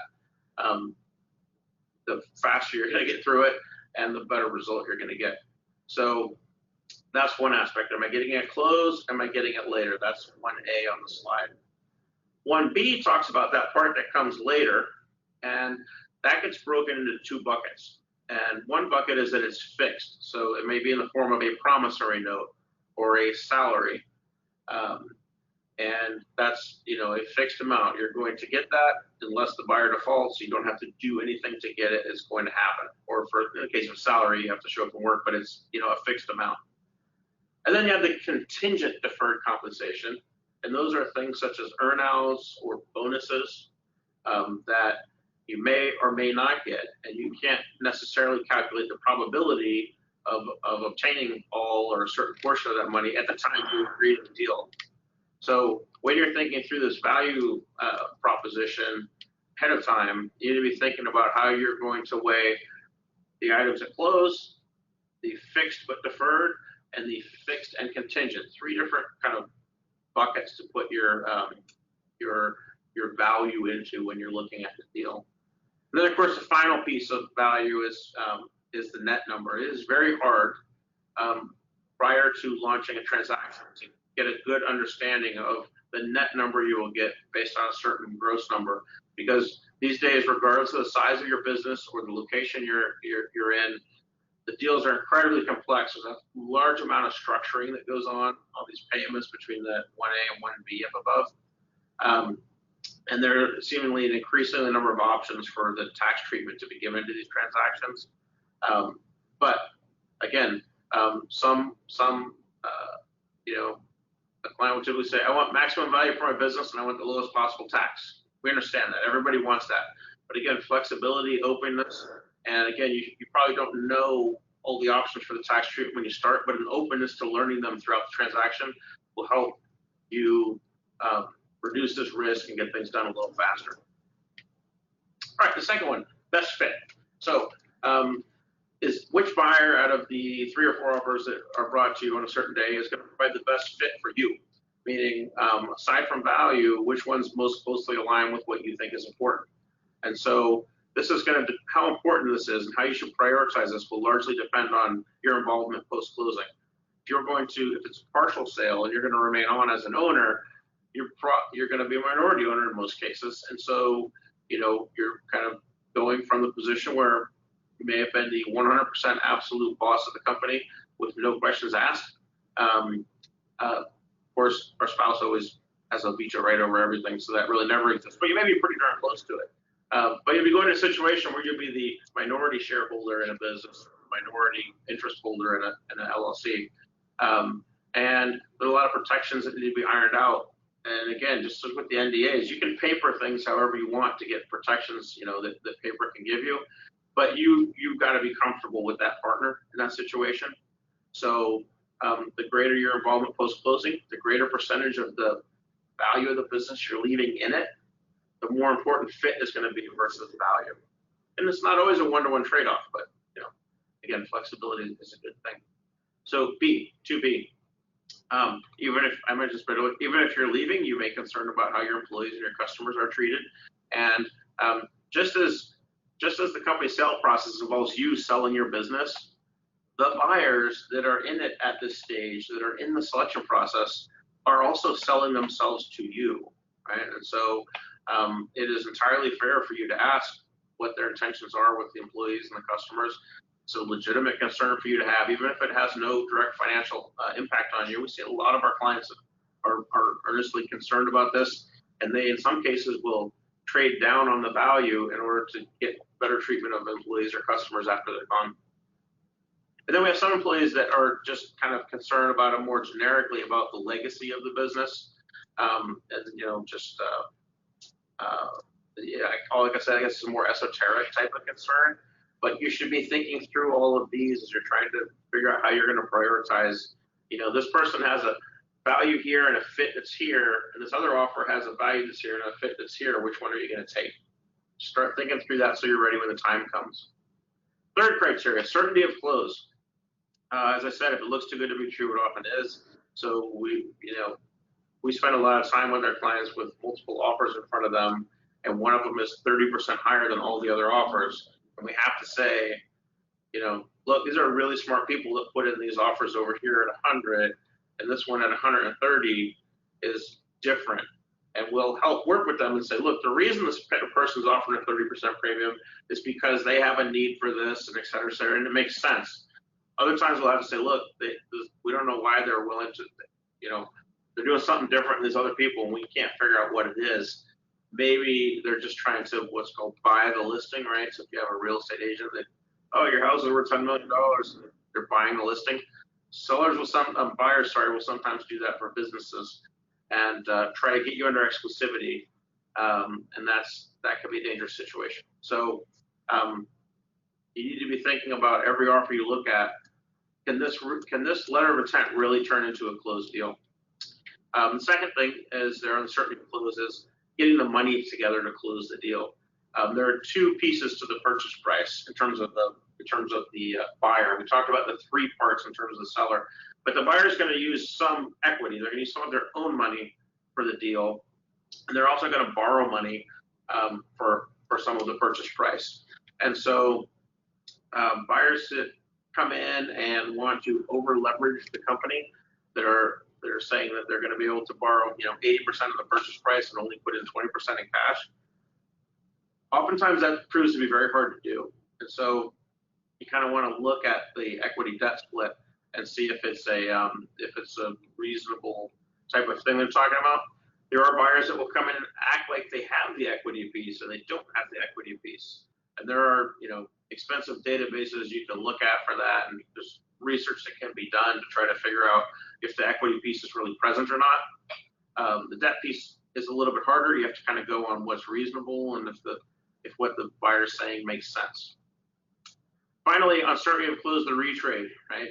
Speaker 1: the faster you're going to get through it and the better result you're going to get. So that's one aspect. Am I getting it closed? Am I getting it later? That's 1A on the slide. 1B talks about that part that comes later, and that gets broken into two buckets. And one bucket is that it's fixed. So it may be in the form of a promissory note or a salary. And that's, you know, a fixed amount. You're going to get that unless the buyer defaults. You don't have to do anything to get it. It's going to happen. Or for in the case of salary, you have to show up and work, but it's, you know, a fixed amount. And then you have the contingent deferred compensation. And those are things such as earnouts or bonuses that you may or may not get. And you can't necessarily calculate the probability of obtaining all or a certain portion of that money at the time you agree to the deal. So when you're thinking through this value proposition ahead of time, you need to be thinking about how you're going to weigh the items at close, the fixed but deferred, and the fixed and contingent. Three different kind of buckets to put your value into when you're looking at the deal. And then, of course, the final piece of value is the net number. It is very hard prior to launching a transaction to get a good understanding of the net number you will get based on a certain gross number, because these days, regardless of the size of your business or the location you're in, the deals are incredibly complex. There's a large amount of structuring that goes on these payments between the 1A and 1B up above. And there are seemingly an increasing number of options for the tax treatment to be given to these transactions. But again, you know, the client will typically say, I want maximum value for my business and I want the lowest possible tax. We understand that. Everybody wants that. But again, flexibility, openness, and again, you probably don't know all the options for the tax treatment when you start, but an openness to learning them throughout the transaction will help you reduce this risk and get things done a little faster. All right, the second one, best fit. So is which buyer out of the 3 or 4 offers that are brought to you on a certain day is going to provide the best fit for you? Meaning, aside from value, which one's most closely aligned with what you think is important? And so this is going to, how important this is and how you should prioritize this will largely depend on your involvement post-closing. If it's a partial sale and you're going to remain on as an owner, you're going to be a minority owner in most cases. And so, you know, you're kind of going from the position where you may have been the 100% absolute boss of the company with no questions asked. Of course, our spouse always has a veto right over everything, so that really never exists. But you may be pretty darn close to it. But if you go into a situation where you'll be the minority shareholder in a business, minority interest holder in an LLC, and there are a lot of protections that need to be ironed out. And again, just with the NDAs, you can paper things however you want to get protections, you know, that paper can give you. But you've got to be comfortable with that partner in that situation. So the greater your involvement post-closing, the greater percentage of the value of the business you're leaving in it, the more important fit is going to be versus value. And it's not always a one-to-one trade-off, but again, flexibility is a good thing. So B, 2B. Even if I mentioned even if you're leaving, you may be concerned about how your employees and your customers are treated. And just as the company sale process involves you selling your business, the buyers that are in it at this stage, that are in the selection process, are also selling themselves to you, right? And so it is entirely fair for you to ask what their intentions are with the employees and the customers. It's a legitimate concern for you to have, even if it has no direct financial impact on you. We see a lot of our clients are earnestly concerned about this, and they, in some cases, will trade down on the value in order to get better treatment of employees or customers after they're gone. And then we have some employees that are just kind of concerned about it more generically about the legacy of the business, and like I said, I guess it's a more esoteric type of concern. But you should be thinking through all of these as you're trying to figure out how you're going to prioritize. This person has a value here and a fit that's here, and this other offer has a value that's here and a fit that's here. Which one are you going to take? Start thinking through that so you're ready when the time comes. Third criteria, certainty of close. As I said, if it looks too good to be true, it often is. So we spend a lot of time with our clients with multiple offers in front of them, and one of them is 30% higher than all the other offers. And we have to say, look, these are really smart people that put in these offers over here at 100, and this one at 130 is different. And we'll help work with them and say, look, the reason this person's offering a 30% premium is because they have a need for this, and et cetera, and it makes sense. Other times we'll have to say, look, we don't know why they're willing to, they're doing something different than these other people, and we can't figure out what it is. Maybe they're just trying to what's called buy the listing, right? So if you have a real estate agent that, your house is worth $10 million, they're buying the listing. Buyers will sometimes do that for businesses and try to get you under exclusivity, and that could be a dangerous situation. So you need to be thinking about every offer you look at. Can this letter of intent really turn into a closed deal? The second thing is their uncertainty of close is getting the money together to close the deal. There are two pieces to the purchase price in terms of the buyer. We talked about the three parts in terms of the seller, but the buyer is going to use some equity. They're going to use some of their own money for the deal, and they're also going to borrow money for some of the purchase price. And so buyers that come in and want to over leverage the company, they're saying that they're going to be able to borrow 80% of the purchase price and only put in 20% in cash. Oftentimes that proves to be very hard to do, and so you kind of want to look at the equity debt split and see if it's a reasonable type of thing they're talking about. There are buyers that will come in and act like they have the equity piece and they don't have the equity piece, and there are expensive databases you can look at for that, and there's research that can be done to try to figure out if the equity piece is really present or not. The debt piece is a little bit harder. You have to kind of go on what's reasonable and if what the buyer is saying makes sense. Finally, uncertainty of close, the retrade, right?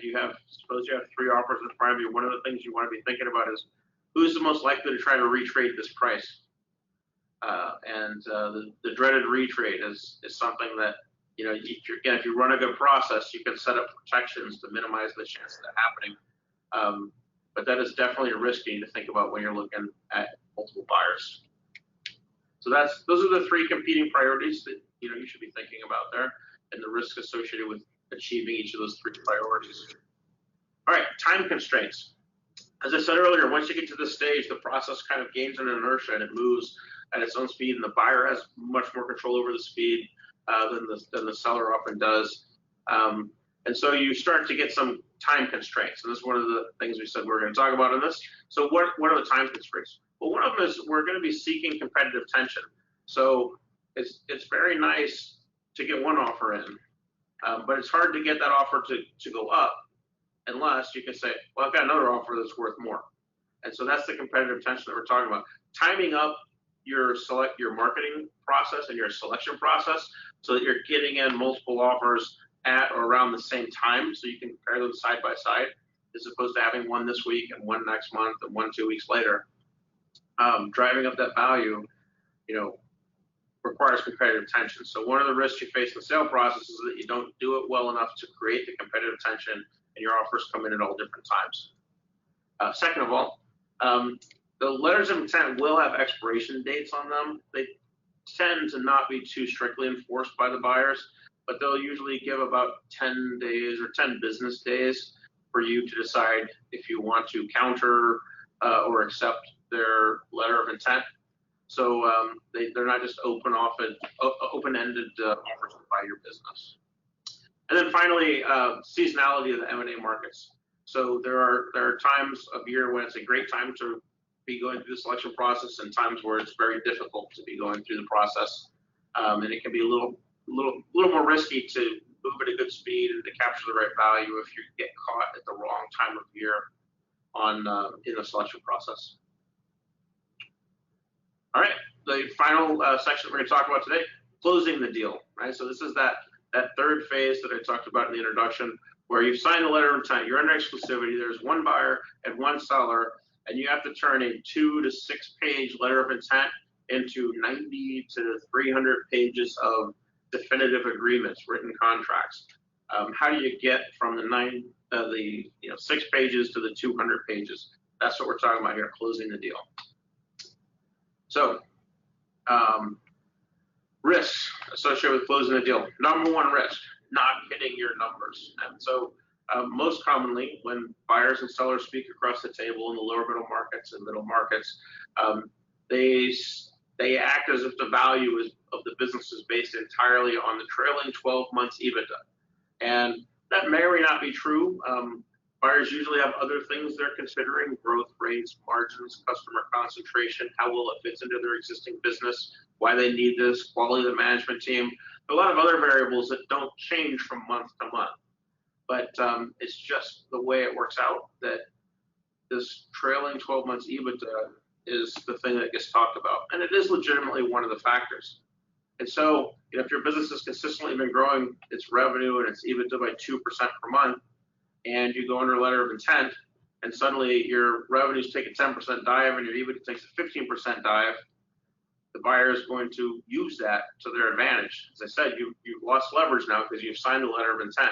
Speaker 1: Suppose you have three offers in front of you. One of the things you want to be thinking about is who's the most likely to try to retrade this price. The dreaded retrade is something that, if you run a good process, you can set up protections to minimize the chance of that happening. But that is definitely a risk you need to think about when you're looking at multiple buyers. So those are the three competing priorities that you should be thinking about there, and the risks associated with achieving each of those three priorities. All right, time constraints. As I said earlier, once you get to this stage, the process kind of gains an inertia and it moves at its own speed, and the buyer has much more control over the speed than the seller often does. And so you start to get some time constraints, and this is one of the things we said we're going to talk about in this. So what are the time constraints? Well, one of them is we're going to be seeking competitive tension. So it's very nice to get one offer in, but it's hard to get that offer to go up unless you can say, well, I've got another offer that's worth more. And so that's the competitive tension that we're talking about. Timing up your marketing process and your selection process so that you're getting in multiple offers at or around the same time, so you can compare them side by side, as opposed to having one this week and one next month and one 2 weeks later. Driving up that value, requires competitive tension. So one of the risks you face in the sale process is that you don't do it well enough to create the competitive tension, and your offers come in at all different times. Second of all, the letters of intent will have expiration dates on them. They tend to not be too strictly enforced by the buyers, but they'll usually give about 10 days or 10 business days for you to decide if you want to counter or accept their letter of intent. So they're not just open-ended offers to buy your business. And then finally, seasonality of the M&A markets. So there are times of year when it's a great time to be going through the selection process, and times where it's very difficult to be going through the process, and it can be a little more risky to move at a good speed and to capture the right value if you get caught at the wrong time of year in the selection process. All right, the final section we're going to talk about today: closing the deal. Right, so this is that third phase that I talked about in the introduction, where you've signed the letter of intent, you're under exclusivity, there's one buyer and one seller, and you have to turn a 2 to 6 page letter of intent into 90 to 300 pages of definitive agreements, written contracts. How do you get from the 6 pages to the 200 pages? That's what we're talking about here, closing the deal. So, risks associated with closing the deal. Number one risk: not hitting your numbers. And so most commonly when buyers and sellers speak across the table in the lower middle markets and middle markets, they act as if the value of the business is based entirely on the trailing 12 months EBITDA. And that may or may not be true. Buyers usually have other things they're considering: growth rates, margins, customer concentration, how well it fits into their existing business, why they need this, quality of the management team, a lot of other variables that don't change from month to month. But it's just the way it works out that this trailing 12 months EBITDA is the thing that gets talked about. And it is legitimately one of the factors. And so if your business has consistently been growing its revenue and its EBITDA by 2% per month, and you go under a letter of intent, and suddenly your revenues take a 10% dive and your EBITDA takes a 15% dive, the buyer is going to use that to their advantage. As I said, you've lost leverage now because you've signed a letter of intent.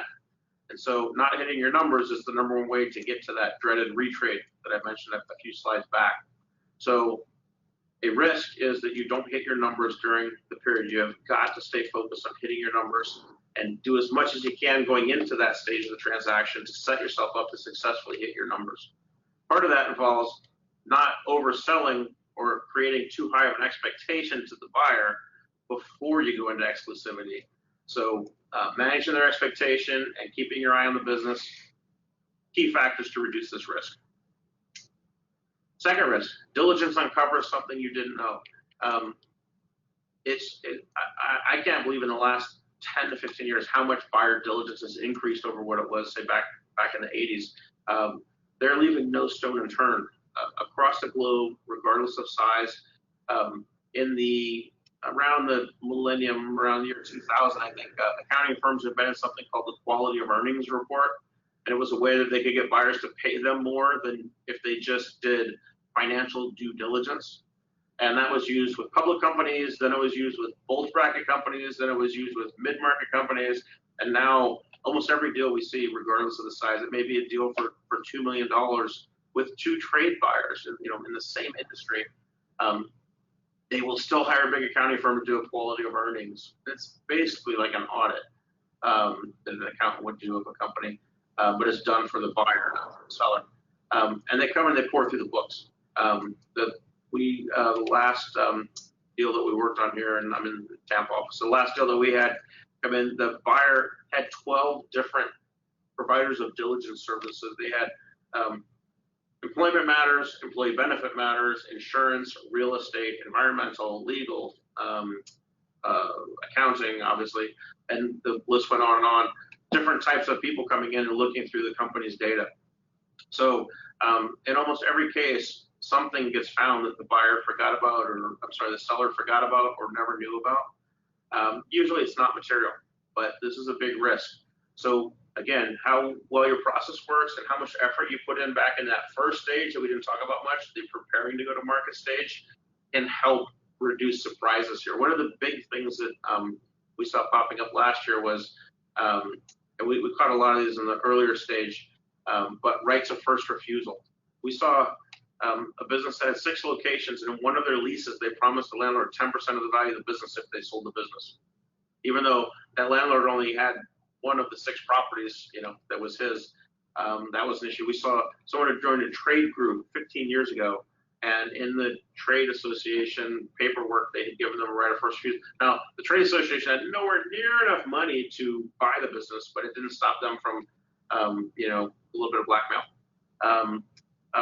Speaker 1: And so not hitting your numbers is the number one way to get to that dreaded retrade that I mentioned a few slides back. So a risk is that you don't hit your numbers during the period. You have got to stay focused on hitting your numbers and do as much as you can going into that stage of the transaction to set yourself up to successfully hit your numbers. Part of that involves not overselling or creating too high of an expectation to the buyer before you go into exclusivity. So managing their expectation and keeping your eye on the business, key factors to reduce this risk. Second risk: diligence uncovers something you didn't know. I can't believe in the last 10 to 15 years how much buyer diligence has increased over what it was, say, back in the 80s. They're leaving no stone unturned across the globe, regardless of size. Around the millennium, around the year 2000, I think accounting firms invented something called the quality of earnings report. And it was a way that they could get buyers to pay them more than if they just did financial due diligence. And that was used with public companies, then it was used with bulge bracket companies, then it was used with mid-market companies, and now almost every deal we see, regardless of the size, it may be a deal for $2 million with 2 trade buyers, in the same industry. They will still hire a big accounting firm to do a quality of earnings. It's basically like an audit that an accountant would do of a company, but it's done for the buyer, not for the seller. And they come and they pour through the books. The last deal that we worked on here, and I'm in the Tampa office, the last deal that we had come in, the buyer had 12 different providers of diligence services. They had employment matters, employee benefit matters, insurance, real estate, environmental, legal, accounting, obviously, and the list went on and on. Different types of people coming in and looking through the company's data. So in almost every case, something gets found that the buyer forgot about, the seller forgot about or never knew about. Usually it's not material, but this is a big risk. So again, how well your process works and how much effort you put in back in that first stage that we didn't talk about much, the preparing to go to market stage, can help reduce surprises here. One of the big things that we saw popping up last year was, and we caught a lot of these in the earlier stage, but rights of first refusal. We saw a business that had 6 locations, and in one of their leases, they promised the landlord 10% of the value of the business if they sold the business, even though that landlord only had one of the 6 properties, that was his. That was an issue. We saw someone had joined a trade group 15 years ago, and in the trade association paperwork, they had given them a right of first refusal. Now, the trade association had nowhere near enough money to buy the business, but it didn't stop them from, a little bit of blackmail.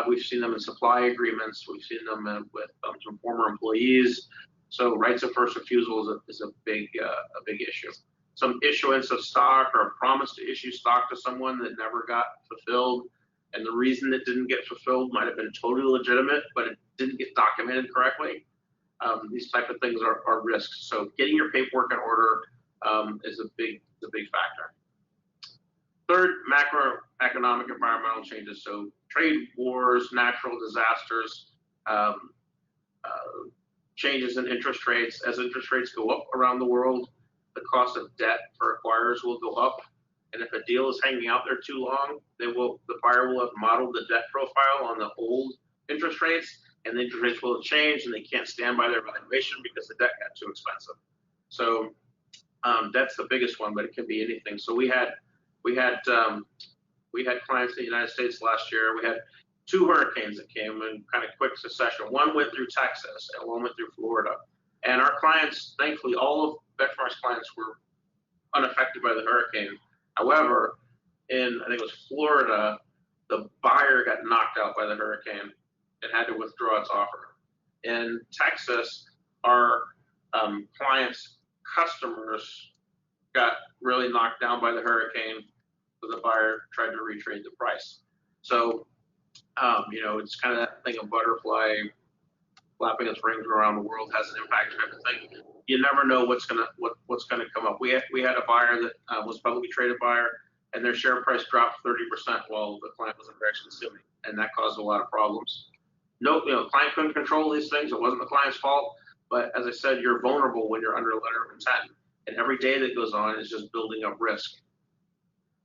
Speaker 1: We've seen them in supply agreements. We've seen them with some former employees. So rights of first refusal is a big issue. Some issuance of stock or a promise to issue stock to someone that never got fulfilled, and the reason it didn't get fulfilled might have been totally legitimate, but it didn't get documented correctly. These type of things are risks. So getting your paperwork in order is a big factor. Third, macroeconomic environmental changes. So trade wars, natural disasters, changes in interest rates. As interest rates go up around the world, the cost of debt for acquirers will go up. And if a deal is hanging out there too long, the buyer will have modeled the debt profile on the old interest rates, and the interest rates will have changed, and they can't stand by their valuation because the debt got too expensive. So that's the biggest one, but it can be anything. So we had clients in the United States last year. We had 2 hurricanes that came in kind of quick succession. One went through Texas and one went through Florida. And our clients, thankfully, all of Benchmark's clients were unaffected by the hurricane. However, in, I think it was Florida, the buyer got knocked out by the hurricane and had to withdraw its offer. In Texas, our clients' customers got really knocked down by the hurricane, so the buyer tried to retrade the price. So, it's kind of that thing of butterfly flapping its wings around the world has an impact type of thing. You never know what's gonna come up. We had a buyer that was publicly traded buyer, and their share price dropped 30% while the client was under exclusivity, and that caused a lot of problems. Client couldn't control these things. It wasn't the client's fault, but as I said, you're vulnerable when you're under a letter of intent, and every day that goes on is just building up risk.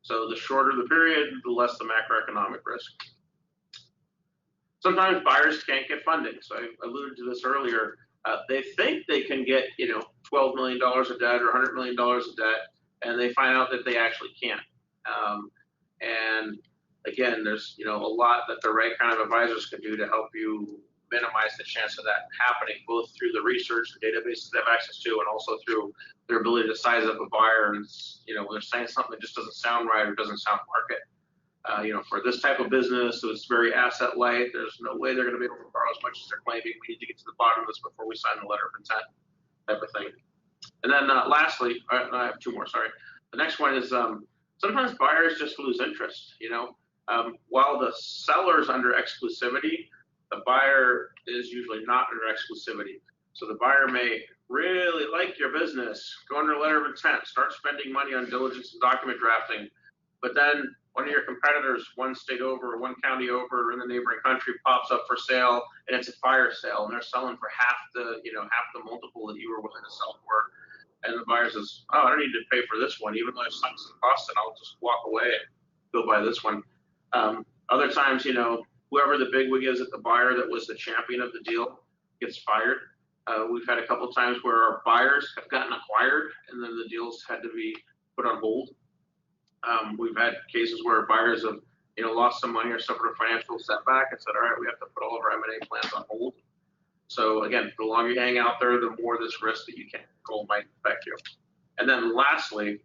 Speaker 1: So the shorter the period, the less the macroeconomic risk. Sometimes buyers can't get funding. So I alluded to this earlier. They think they can get, $12 million of debt or $100 million of debt, and they find out that they actually can't. And again, there's, a lot that the right kind of advisors can do to help you minimize the chance of that happening, both through the research, the databases they have access to, and also through their ability to size up a buyer. And, when they're saying something that just doesn't sound right or doesn't sound market. For this type of business, so it's very asset light. There's no way they're going to be able to borrow as much as they're claiming. We need to get to the bottom of this before we sign the letter of intent, type of thing. And then lastly, I have 2 more. Sorry. The next one is sometimes buyers just lose interest. While the seller's under exclusivity, the buyer is usually not under exclusivity. So the buyer may really like your business, go under a letter of intent, start spending money on diligence and document drafting, but then one of your competitors, one state over, one county over in the neighboring country, pops up for sale, and it's a fire sale, and they're selling for half the multiple that you were willing to sell for. And the buyer says, "Oh, I don't need to pay for this one, even though I've sunk some costs, and I'll just walk away and go buy this one." Other times, whoever the bigwig is at the buyer that was the champion of the deal gets fired. We've had a couple of times where our buyers have gotten acquired, and then the deals had to be put on hold. We've had cases where buyers have, lost some money or suffered a financial setback and said, "All right, we have to put all of our M&A plans on hold." So again, the longer you hang out there, the more this risk that you can't control might affect you. And then lastly,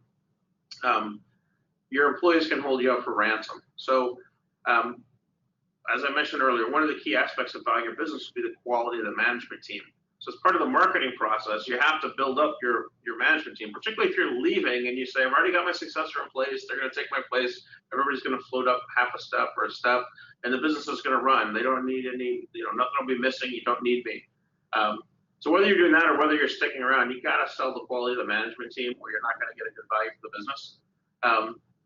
Speaker 1: your employees can hold you up for ransom. So as I mentioned earlier, one of the key aspects of buying your business will be the quality of the management team. So as part of the marketing process, you have to build up your management team, particularly if you're leaving and you say, "I've already got my successor in place. They're going to take my place. Everybody's going to float up half a step or a step, and the business is going to run. They don't need any, nothing will be missing. You don't need me." So whether you're doing that or whether you're sticking around, you got to sell the quality of the management team, or you're not going to get a good value for the business.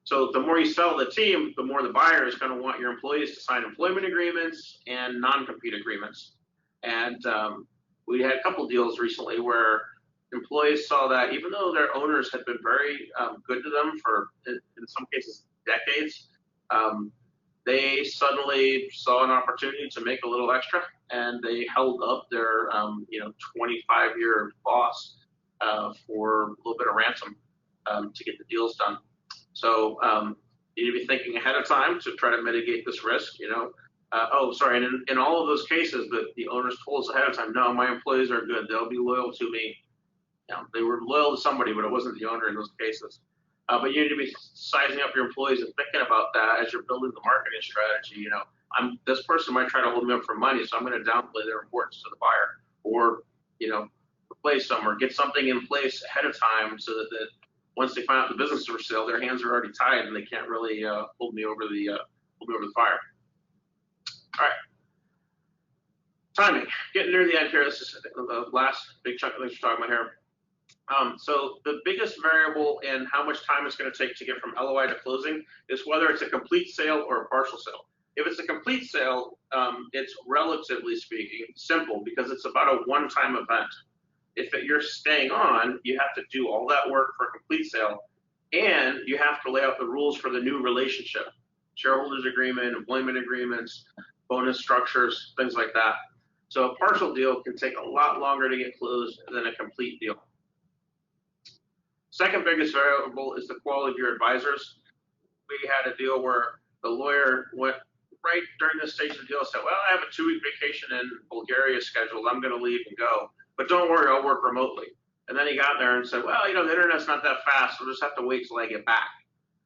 Speaker 1: So the more you sell the team, the more the buyer is going to want your employees to sign employment agreements and non-compete agreements. And we had a couple deals recently where employees saw that even though their owners had been very good to them for, in some cases, decades, they suddenly saw an opportunity to make a little extra, and they held up their 25-year boss for a little bit of ransom to get the deals done. So you need to be thinking ahead of time to try to mitigate this risk. And in all of those cases, the owners told us ahead of time, no, my employees are good. They'll be loyal to me. They were loyal to somebody, but it wasn't the owner in those cases. But you need to be sizing up your employees and thinking about that as you're building the marketing strategy. This person might try to hold me up for money, so I'm going to downplay their importance to the buyer, or replace them, or get something in place ahead of time so that once they find out the business is for sale, their hands are already tied and they can't really hold me over the fire. All right. Timing. Getting near the end here. This is the last big chunk of things we're talking about here. So the biggest variable in how much time it's going to take to get from LOI to closing is whether it's a complete sale or a partial sale. If it's a complete sale, it's relatively speaking simple because it's about a one-time event. If you're staying on, you have to do all that work for a complete sale, and you have to lay out the rules for the new relationship, shareholders agreement, employment agreements, bonus structures, things like that. So a partial deal can take a lot longer to get closed than a complete deal. Second biggest variable is the quality of your advisors. We had a deal where the lawyer went right during this stage of the deal and said, well, I have a 2-week vacation in Bulgaria scheduled. I'm going to leave and go. But don't worry, I'll work remotely. And then he got there and said, well, the internet's not that fast. We'll just have to wait till I get back.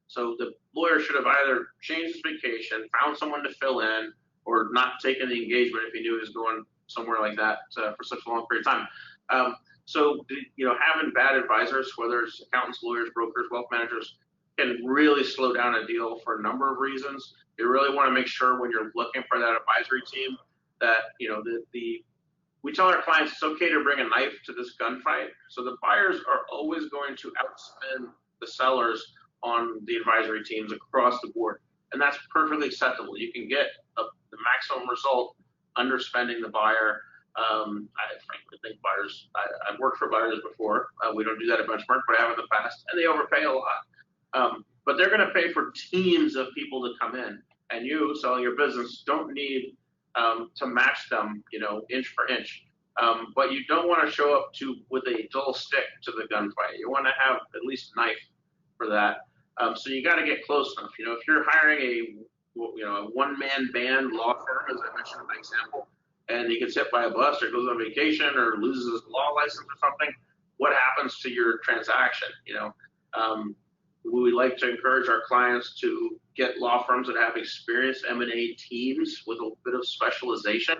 Speaker 1: So the lawyer should have either changed his vacation, found someone to fill in, or not taken the engagement if he knew he was going somewhere like that for such a long period of time. So having bad advisors, whether it's accountants, lawyers, brokers, wealth managers, can really slow down a deal for a number of reasons. You really want to make sure when you're looking for that advisory team that, we tell our clients it's okay to bring a knife to this gunfight. So the buyers are always going to outspend the sellers on the advisory teams across the board. And that's perfectly acceptable. You can get the maximum result underspending the buyer. I frankly think buyers, I've worked for buyers before. We don't do that at Benchmark, but I have in the past, and they overpay a lot. But they're going to pay for teams of people to come in, and you selling your business don't need to match them, inch for inch. But you don't want to show up with a dull stick to the gunfight. You want to have at least a knife for that. So you got to get close enough. If you're hiring a one-man band law firm, as I mentioned in my example, and he gets hit by a bus or goes on vacation or loses his law license or something, what happens to your transaction? We like to encourage our clients to get law firms that have experienced M&A teams with a bit of specialization,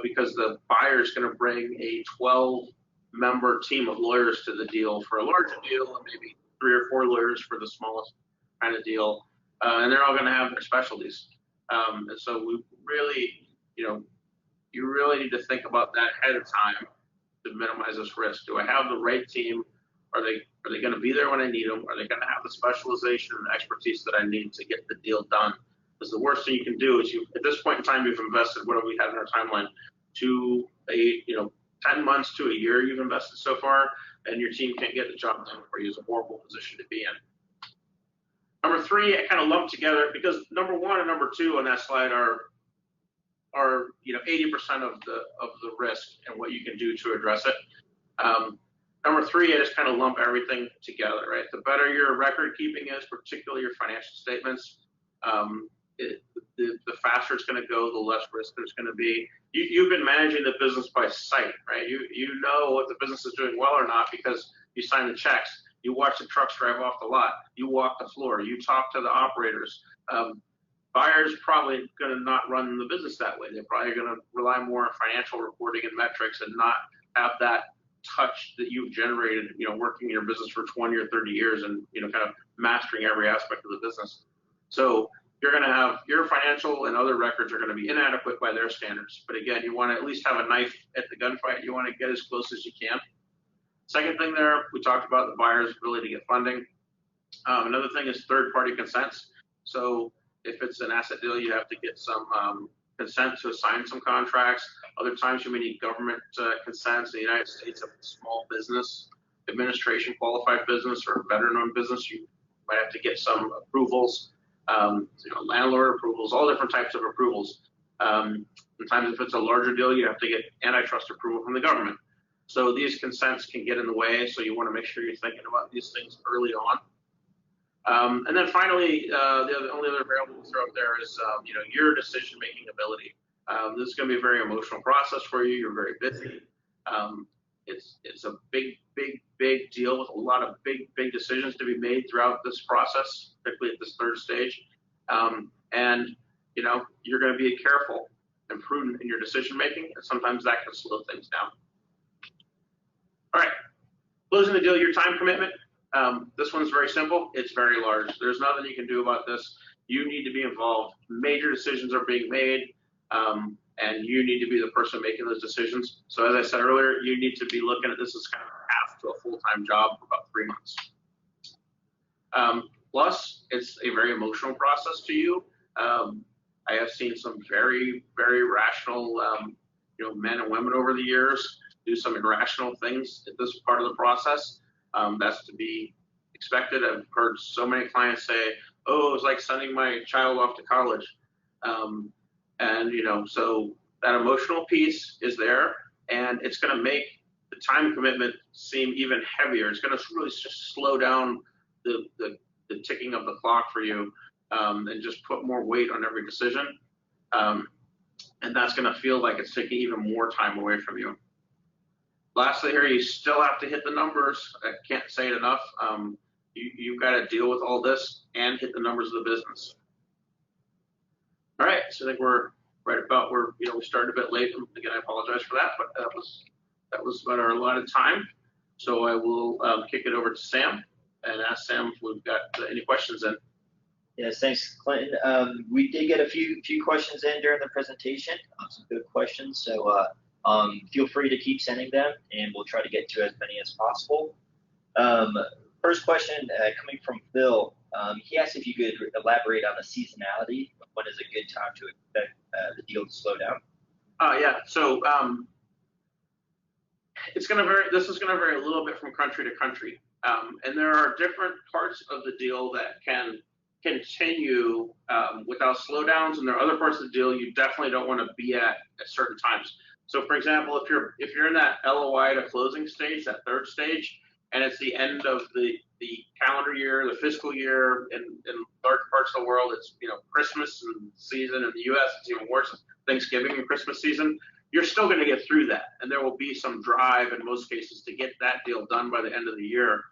Speaker 1: because the buyer is going to bring a 12-member team of lawyers to the deal for a larger deal, and maybe 3 or 4 lawyers for the smallest kind of deal, and they're all going to have their specialties. And so we really, you really need to think about that ahead of time to minimize this risk. Do I have the right team? Are they going to be there when I need them? Are they going to have the specialization and expertise that I need to get the deal done? Because the worst thing you can do is at this point in time, you've invested, what have we had in our timeline, 10 months to a year you've invested so far, and your team can't get the job done for you. Is a horrible position to be in. Number 3, I kind of lumped together because number 1 and number 2 on that slide are 80% of the risk and what you can do to address it. Number 3, I just kind of lump everything together, right? The better your record keeping is, particularly your financial statements, the faster it's going to go, the less risk there's going to be. You've been managing the business by sight, right? You know if the business is doing well or not because you sign the checks, you watch the trucks drive off the lot, you walk the floor, you talk to the operators. Buyers probably going to not run the business that way. They're probably going to rely more on financial reporting and metrics and not have that touch that you've generated, working in your business for 20 or 30 years and, kind of mastering every aspect of the business. So you're going to have your financial and other records are going to be inadequate by their standards. But again, you want to at least have a knife at the gunfight. You want to get as close as you can. Second thing there, we talked about the buyer's ability to get funding. Another thing is third-party consents. So if it's an asset deal, you have to get some consent to assign some contracts. Other times you may need government consents. In the United States, if it's a small business administration, qualified business, or veteran-owned business, you might have to get some approvals, landlord approvals, all different types of approvals. Sometimes if it's a larger deal, you have to get antitrust approval from the government. So these consents can get in the way, so you want to make sure you're thinking about these things early on. And then finally, the only other variable we'll throw up there is your decision-making ability. This is going to be a very emotional process for you. You're very busy. It's a big deal with a lot of big decisions to be made throughout this process, particularly at this third stage. And you're going to be careful and prudent in your decision-making, and sometimes that can slow things down. All right, closing the deal, your time commitment. This one's very simple. It's very large. There's nothing you can do about this. You need to be involved. Major decisions are being made, and you need to be the person making those decisions. So as I said earlier, you need to be looking at this as kind of half to a full-time job for about 3 months. Plus, it's a very emotional process to you. I have seen some very rational, men and women over the years do some irrational things at this part of the process. That's to be expected. I've heard so many clients say, "Oh, it was like sending my child off to college," so that emotional piece is there, and it's going to make the time commitment seem even heavier. It's going to really just slow down the ticking of the clock for you, and just put more weight on every decision, and that's going to feel like it's taking even more time away from you. Lastly here, you still have to hit the numbers. I can't say it enough. You've got to deal with all this and hit the numbers of the business. All right, so I think we're right about where we started a bit late. Again, I apologize for that, but that was about our allotted time. So I will kick it over to Sam and ask Sam if we've got any questions in.
Speaker 2: Yes, thanks, Clinton. We did get a few questions in during the presentation, some good questions. So feel free to keep sending them, and we'll try to get to as many as possible. First question coming from Phil. He asked if you could elaborate on the seasonality. When is a good time to expect the deal to slow down?
Speaker 1: Yeah. So it's going to vary. This is going to vary a little bit from country to country, and there are different parts of the deal that can continue without slowdowns, and there are other parts of the deal you definitely don't want to be at certain times. So, for example, if you're in that LOI to closing stage, that third stage, and it's the end of the calendar year, the fiscal year, in large parts of the world, it's Christmas season. In the U.S., it's even worse, Thanksgiving and Christmas season. You're still going to get through that, and there will be some drive in most cases to get that deal done by the end of the year.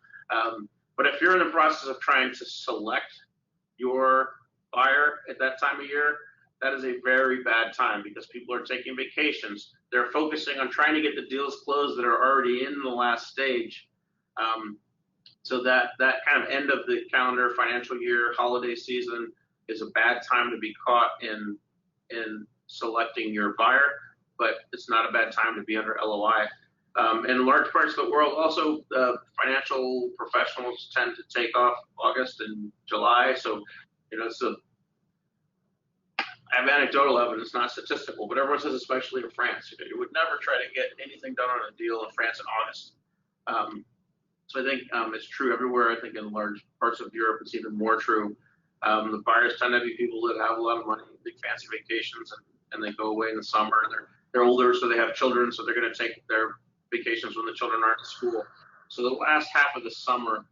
Speaker 1: But if you're in the process of trying to select your buyer at that time of year, that is a very bad time because people are taking vacations. They're focusing on trying to get the deals closed that are already in the last stage. So that kind of end of the calendar, financial year, holiday season is a bad time to be caught in selecting your buyer, but it's not a bad time to be under LOI. In large parts of the world, also financial professionals tend to take off August and July. So, I have anecdotal evidence, not statistical, but everyone says, especially in France, you would never try to get anything done on a deal in France in August. So I think it's true everywhere. I think in large parts of Europe, it's even more true. The buyers tend to be people that have a lot of money, big fancy vacations, and they go away in the summer. They're older, so they have children, so they're going to take their vacations when the children aren't in school. So the last half of the summer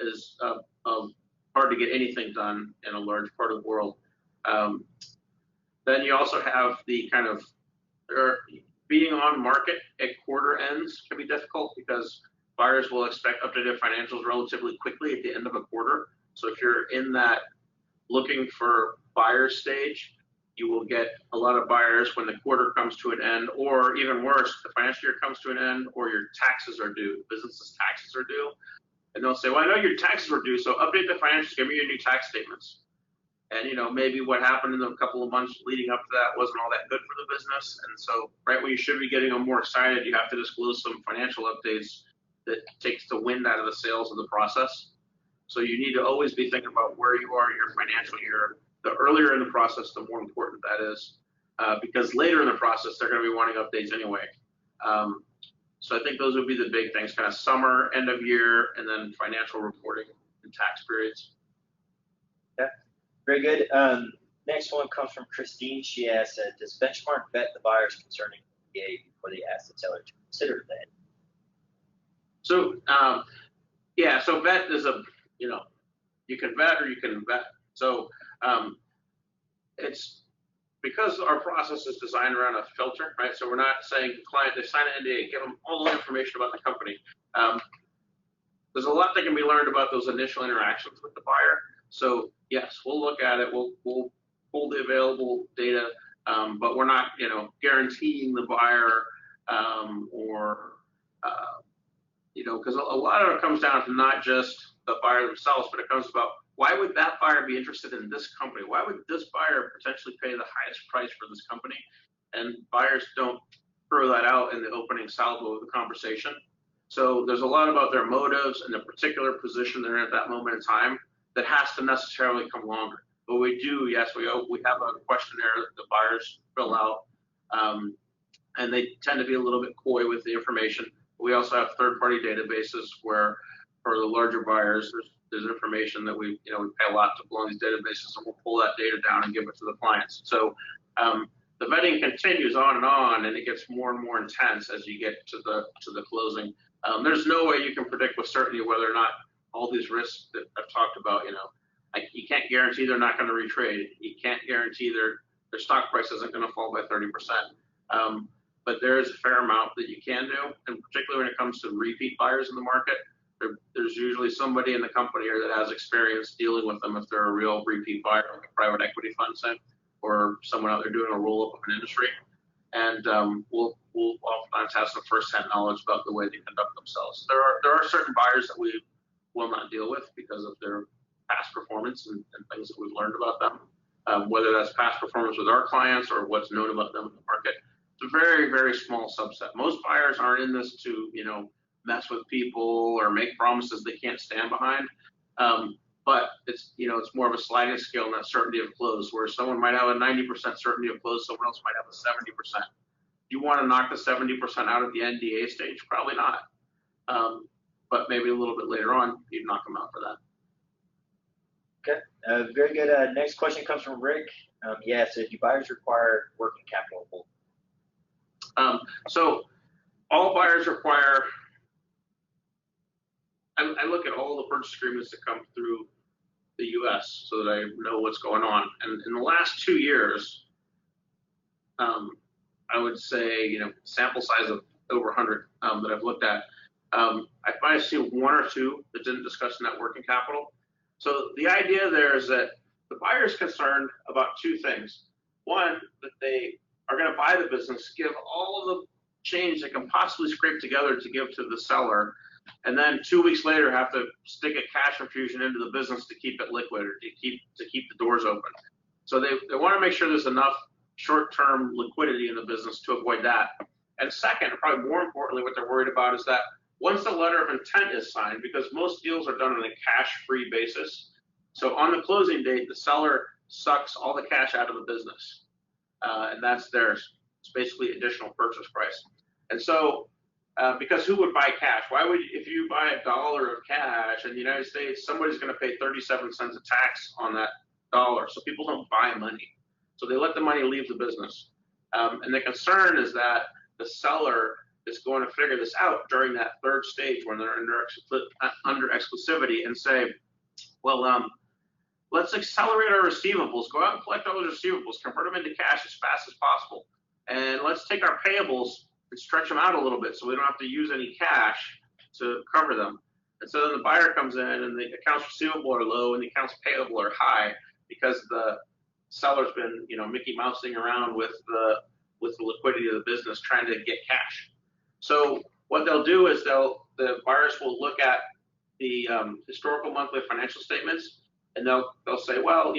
Speaker 1: is hard to get anything done in a large part of the world. Then you also have the kind of being on market at quarter ends can be difficult because buyers will expect updated financials relatively quickly at the end of a quarter. So if you're in that looking for buyer stage, you will get a lot of buyers when the quarter comes to an end, or even worse, the financial year comes to an end, or your taxes are due, business's taxes are due. And they'll say, well, I know your taxes were due, so update the financials, give me your new tax statements. And, maybe what happened in the couple of months leading up to that wasn't all that good for the business. And so right when you should be getting them more excited, you have to disclose some financial updates that takes the wind out of the sails of the process. So you need to always be thinking about where you are in your financial year. The earlier in the process, the more important that is. because later in the process, they're going to be wanting updates anyway. So I think those would be the big things, kind of summer, end of year, and then financial reporting and tax periods.
Speaker 2: Yeah, very good. Next one comes from Christine. She asks, does benchmark vet the buyers concerning the EA before they ask the seller to consider that?
Speaker 1: So, yeah, so vet is you can vet or you can vet. So it's because our process is designed around a filter, right? So we're not saying the client, they sign an NDA, give them all the information about the company. There's a lot that can be learned about those initial interactions with the buyer. So yes, we'll look at it, we'll pull the available data, but we're not, guaranteeing the buyer because a lot of it comes down to not just the buyer themselves, but it comes about why would that buyer be interested in this company? Why would this buyer potentially pay the highest price for this company? And buyers don't throw that out in the opening salvo of the conversation. So there's a lot about their motives and the particular position they're in at that moment in time that has to necessarily come longer. But we do, yes, we have a questionnaire that the buyers fill out, and they tend to be a little bit coy with the information. We also have third-party databases where, for the larger buyers, there's information that we pay a lot to pull on these databases, and we'll pull that data down and give it to the clients. So the vetting continues on, and it gets more and more intense as you get to the closing. There's no way you can predict with certainty whether or not all these risks that I've talked about, you can't guarantee they're not going to retrade. You can't guarantee their stock price isn't going to fall by 30%. But there is a fair amount that you can do, and particularly when it comes to repeat buyers in the market, there's usually somebody in the company here that has experience dealing with them if they're a real repeat buyer, like a private equity fund, say, or someone out there doing a roll-up of an industry. And we'll oftentimes have some first-hand knowledge about the way they conduct themselves. There are certain buyers that we will not deal with because of their past performance and things that we've learned about them, whether that's past performance with our clients or what's known about them in the market. It's a very, very small subset. Most buyers aren't in this to, mess with people or make promises they can't stand behind. But it's more of a sliding scale in that certainty of close, where someone might have a 90% certainty of close, someone else might have a 70%. Do you want to knock the 70% out at the NDA stage? Probably not. But maybe a little bit later on, you'd knock them out for that.
Speaker 2: Okay, very good. Next question comes from Rick. So do buyers require working capital?
Speaker 1: So all buyers require, I look at all the purchase agreements that come through the U.S. so that I know what's going on. And in the last 2 years, I would say, sample size of over 100 that I've looked at, I might have seen one or two that didn't discuss net working capital. So the idea there is that the buyer is concerned about two things. One, that they are going to buy the business, give all of the change they can possibly scrape together to give to the seller, and then 2 weeks later have to stick a cash infusion into the business to keep it liquid or to keep the doors open. So they want to make sure there's enough short-term liquidity in the business to avoid that. And second, probably more importantly, what they're worried about is that once the letter of intent is signed, because most deals are done on a cash-free basis, so on the closing date, the seller sucks all the cash out of the business, and that's theirs. It's basically additional purchase price. And so, because who would buy cash? Why would, if you buy $1 of cash in the United States, somebody's going to pay 37 cents of tax on that dollar. So people don't buy money. So they let the money leave the business. And the concern is that the seller is going to figure this out during that third stage when they're under exclusivity and say, well, let's accelerate our receivables, go out and collect all those receivables, convert them into cash as fast as possible. And let's take our payables and stretch them out a little bit so we don't have to use any cash to cover them. And so then the buyer comes in and the accounts receivable are low and the accounts payable are high because the seller's been, Mickey Mousing around with the liquidity of the business trying to get cash. So what they'll do is the buyers will look at the historical monthly financial statements, and they'll say, well,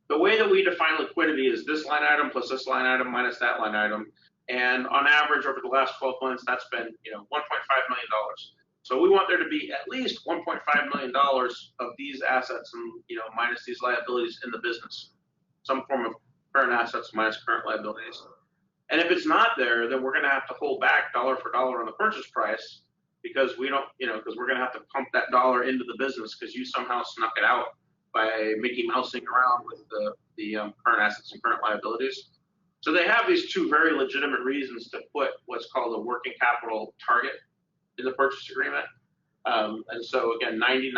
Speaker 1: the way that we define liquidity is this line item plus this line item minus that line item. And on average, over the last 12 months, that's been, $1.5 million. So we want there to be at least $1.5 million of these assets and, minus these liabilities in the business, some form of current assets minus current liabilities. And if it's not there, then we're going to have to hold back dollar for dollar on the purchase price because we don't, because we're going to have to pump that dollar into the business because you somehow snuck it out by Mickey Mousing around with the current assets and current liabilities. So they have these two very legitimate reasons to put what's called a working capital target in the purchase agreement. And so again, 98,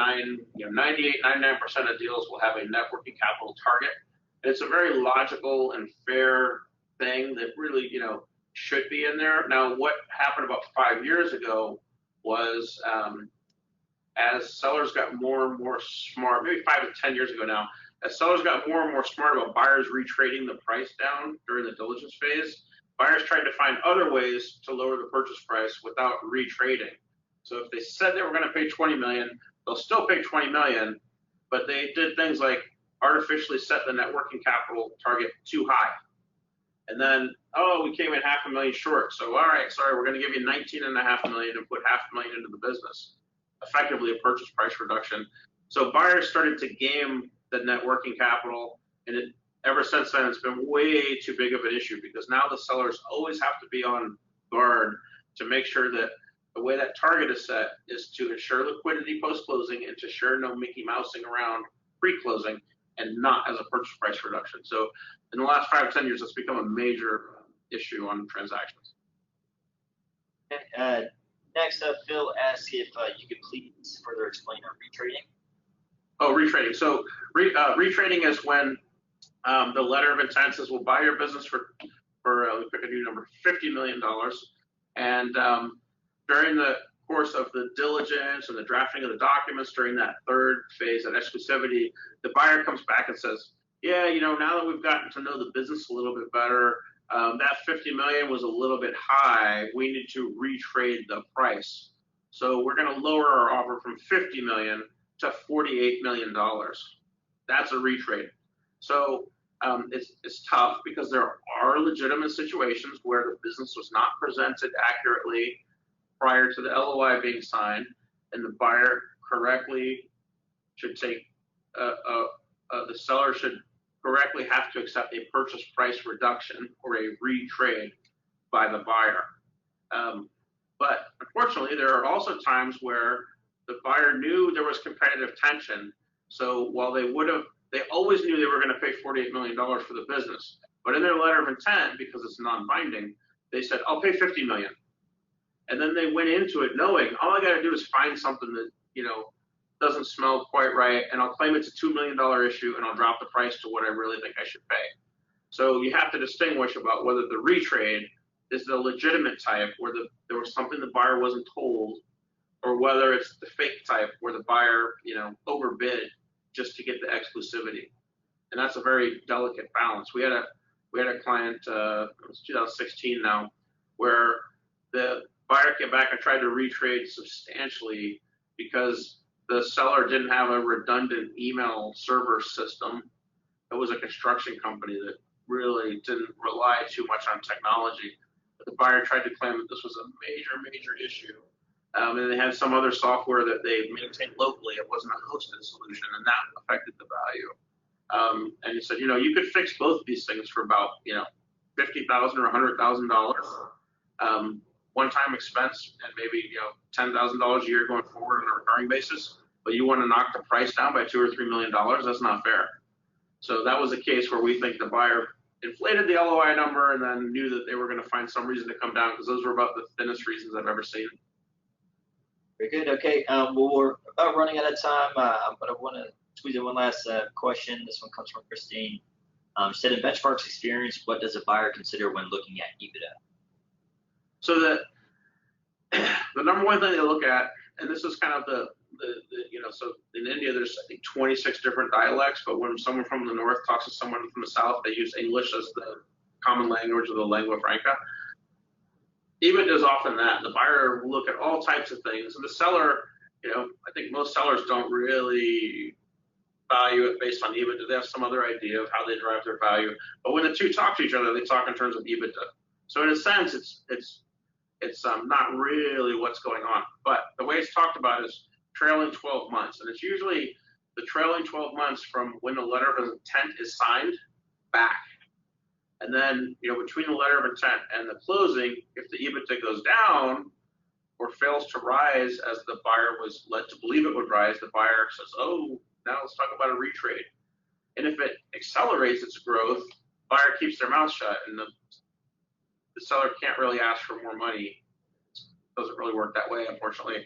Speaker 1: 99% of deals will have a net working capital target. And it's a very logical and fair thing that really, should be in there. Now, what happened about 5 years ago was as sellers got more and more smart, maybe 5 to 10 years ago now, as sellers got more and more smart about buyers retrading the price down during the diligence phase, buyers tried to find other ways to lower the purchase price without retrading. So if they said they were going to pay $20 million, they'll still pay $20 million, but they did things like artificially set the net working capital target too high. And then, oh, we came in $500,000 short. So, all right, sorry, we're going to give you $19.5 million and put $500,000 into the business, effectively a purchase price reduction. So buyers started to game the net working capital, and ever since then, it's been way too big of an issue because now the sellers always have to be on guard to make sure that the way that target is set is to ensure liquidity post-closing and to ensure no Mickey Mousing around pre-closing and not as a purchase price reduction. So in the last 5 to 10 years, it's become a major issue on transactions.
Speaker 2: Next up, Phil asks if you could please further explain our retrading.
Speaker 1: Oh, retrading. So retrading is when the letter of intent says we'll buy your business for we pick a new number, $50 million. And during the course of the diligence and the drafting of the documents during that third phase of exclusivity, the buyer comes back and says, yeah, now that we've gotten to know the business a little bit better, that $50 million was a little bit high. We need to retrade the price. So we're going to lower our offer from $50 million to $48 million. That's a retrade. So it's tough because there are legitimate situations where the business was not presented accurately prior to the LOI being signed, and the buyer correctly should take, the seller should correctly have to accept a purchase price reduction or a retrade by the buyer. But unfortunately, there are also times where the buyer knew there was competitive tension. So while they always knew they were going to pay $48 million for the business, but in their letter of intent, because it's non-binding, they said, I'll pay $50 million. And then they went into it knowing all I got to do is find something that, doesn't smell quite right, and I'll claim it's a $2 million issue, and I'll drop the price to what I really think I should pay. So you have to distinguish about whether the retrade is the legitimate type where there was something the buyer wasn't told, or whether it's the fake type where the buyer, overbid just to get the exclusivity. And that's a very delicate balance. We had a client, it was 2016 now, where the buyer came back and tried to retrade substantially because the seller didn't have a redundant email server system. It was a construction company that really didn't rely too much on technology. But the buyer tried to claim that this was a major issue. And they had some other software that they maintained locally. It wasn't a hosted solution, and that affected the value. And he said, you could fix both of these things for about, $50,000 or $100,000. One-time expense and maybe $10,000 a year going forward on a recurring basis, but you want to knock the price down by $2 or $3 million. That's not fair. So that was a case where we think the buyer inflated the LOI number and then knew that they were going to find some reason to come down because those were about the thinnest reasons I've ever seen.
Speaker 2: Very good. Okay. Well, we're about running out of time, but I want to squeeze in one last question. This one comes from Christine. She said, in Benchmark's experience, what does a buyer consider when looking at EBITDA?
Speaker 1: So the number one thing they look at, and this is kind of the so in India there's I think 26 different dialects, but when someone from the north talks to someone from the south, they use English as the common language or the lingua franca. EBITDA is often that. The buyer will look at all types of things, and the seller, I think most sellers don't really value it based on EBITDA. They have some other idea of how they drive their value, but when the two talk to each other, they talk in terms of EBITDA. So in a sense, it's not really what's going on. But the way it's talked about is trailing 12 months. And it's usually the trailing 12 months from when the letter of intent is signed back. And then, between the letter of intent and the closing, if the EBITDA goes down or fails to rise as the buyer was led to believe it would rise, the buyer says, oh, now let's talk about a retrade. And if it accelerates its growth, buyer keeps their mouth shut, and the seller can't really ask for more money. It doesn't really work that way, unfortunately.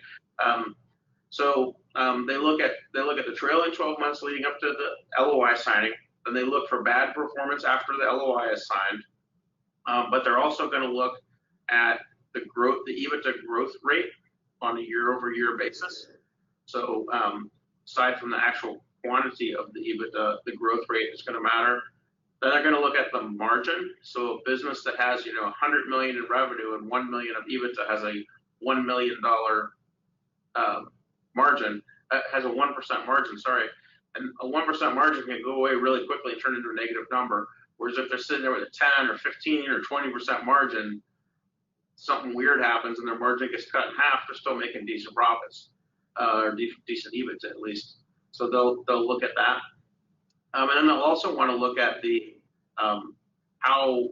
Speaker 1: So they look at the trailing 12 months leading up to the LOI signing. Then they look for bad performance after the LOI is signed. But they're also going to look at the EBITDA growth rate on a year-over-year basis. So aside from the actual quantity of the EBITDA, the growth rate is going to matter. Then they're going to look at the margin. So a business that has, $100 million in revenue and $1 million of EBITDA has a $1 million margin. Has a 1% margin. Sorry, and a 1% margin can go away really quickly and turn into a negative number. Whereas if they're sitting there with a 10 or 15 or 20% margin, something weird happens and their margin gets cut in half, they're still making decent profits, or decent EBITDA at least. So they'll look at that. And then they'll also want to look at the how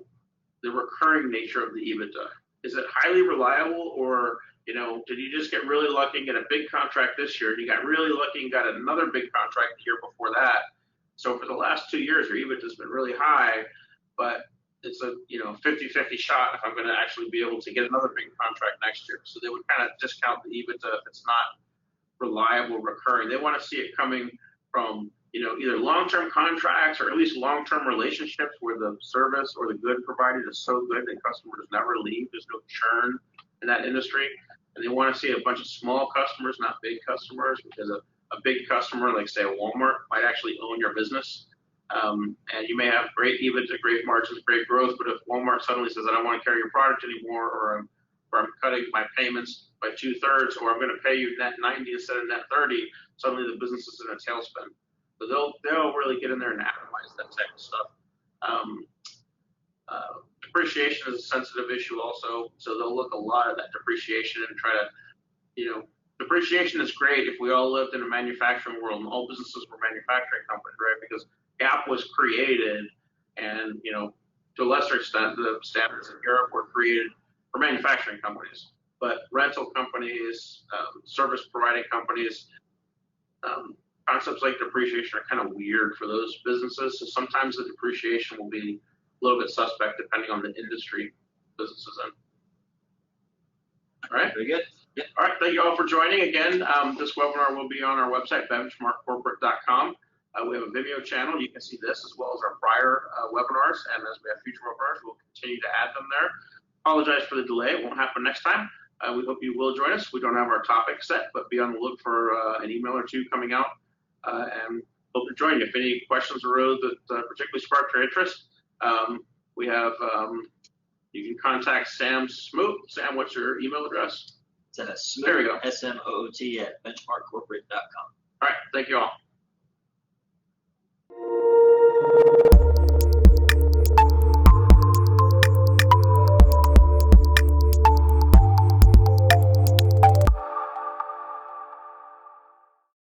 Speaker 1: the recurring nature of the EBITDA. Is it highly reliable, or did you just get really lucky and get a big contract this year, and you got really lucky and got another big contract the year before that? So for the last 2 years, your EBITDA has been really high, but it's a 50-50 shot if I'm going to actually be able to get another big contract next year. So they would kind of discount the EBITDA if it's not reliable, recurring. They want to see it coming from either long-term contracts or at least long-term relationships where the service or the good provided is so good that customers never leave. There's no churn in that industry. And they want to see a bunch of small customers, not big customers, because a big customer, like say a Walmart, might actually own your business. And you may have great EBITDA, great margins, great growth, but if Walmart suddenly says, I don't want to carry your product anymore, or I'm cutting my payments by 2/3, or I'm going to pay you net 90 instead of net 30, suddenly the business is in a tailspin. So they'll really get in there and atomize that type of stuff. Depreciation is a sensitive issue also, so they'll look a lot at that depreciation and try to, depreciation is great if we all lived in a manufacturing world and all businesses were manufacturing companies, right? Because GAAP was created, and to a lesser extent, the standards in Europe were created for manufacturing companies. But rental companies, service providing companies, concepts like depreciation are kind of weird for those businesses. So sometimes the depreciation will be a little bit suspect depending on the industry businesses in. All right.
Speaker 2: Very good. Yeah.
Speaker 1: All right. Thank you all for joining. Again, this webinar will be on our website, benchmarkcorporate.com. We have a Vimeo channel. You can see this as well as our prior webinars. And as we have future webinars, we'll continue to add them there. Apologize for the delay. It won't happen next time. We hope you will join us. We don't have our topic set, but be on the look for an email or two coming out. And hope to join you. If any questions arose that particularly sparked your interest, we have, you can contact Sam Smoot. Sam, what's your email address?
Speaker 2: Smoot,
Speaker 1: there we go.
Speaker 2: SMOOT at benchmarkcorporate.com.
Speaker 1: All right. Thank you all.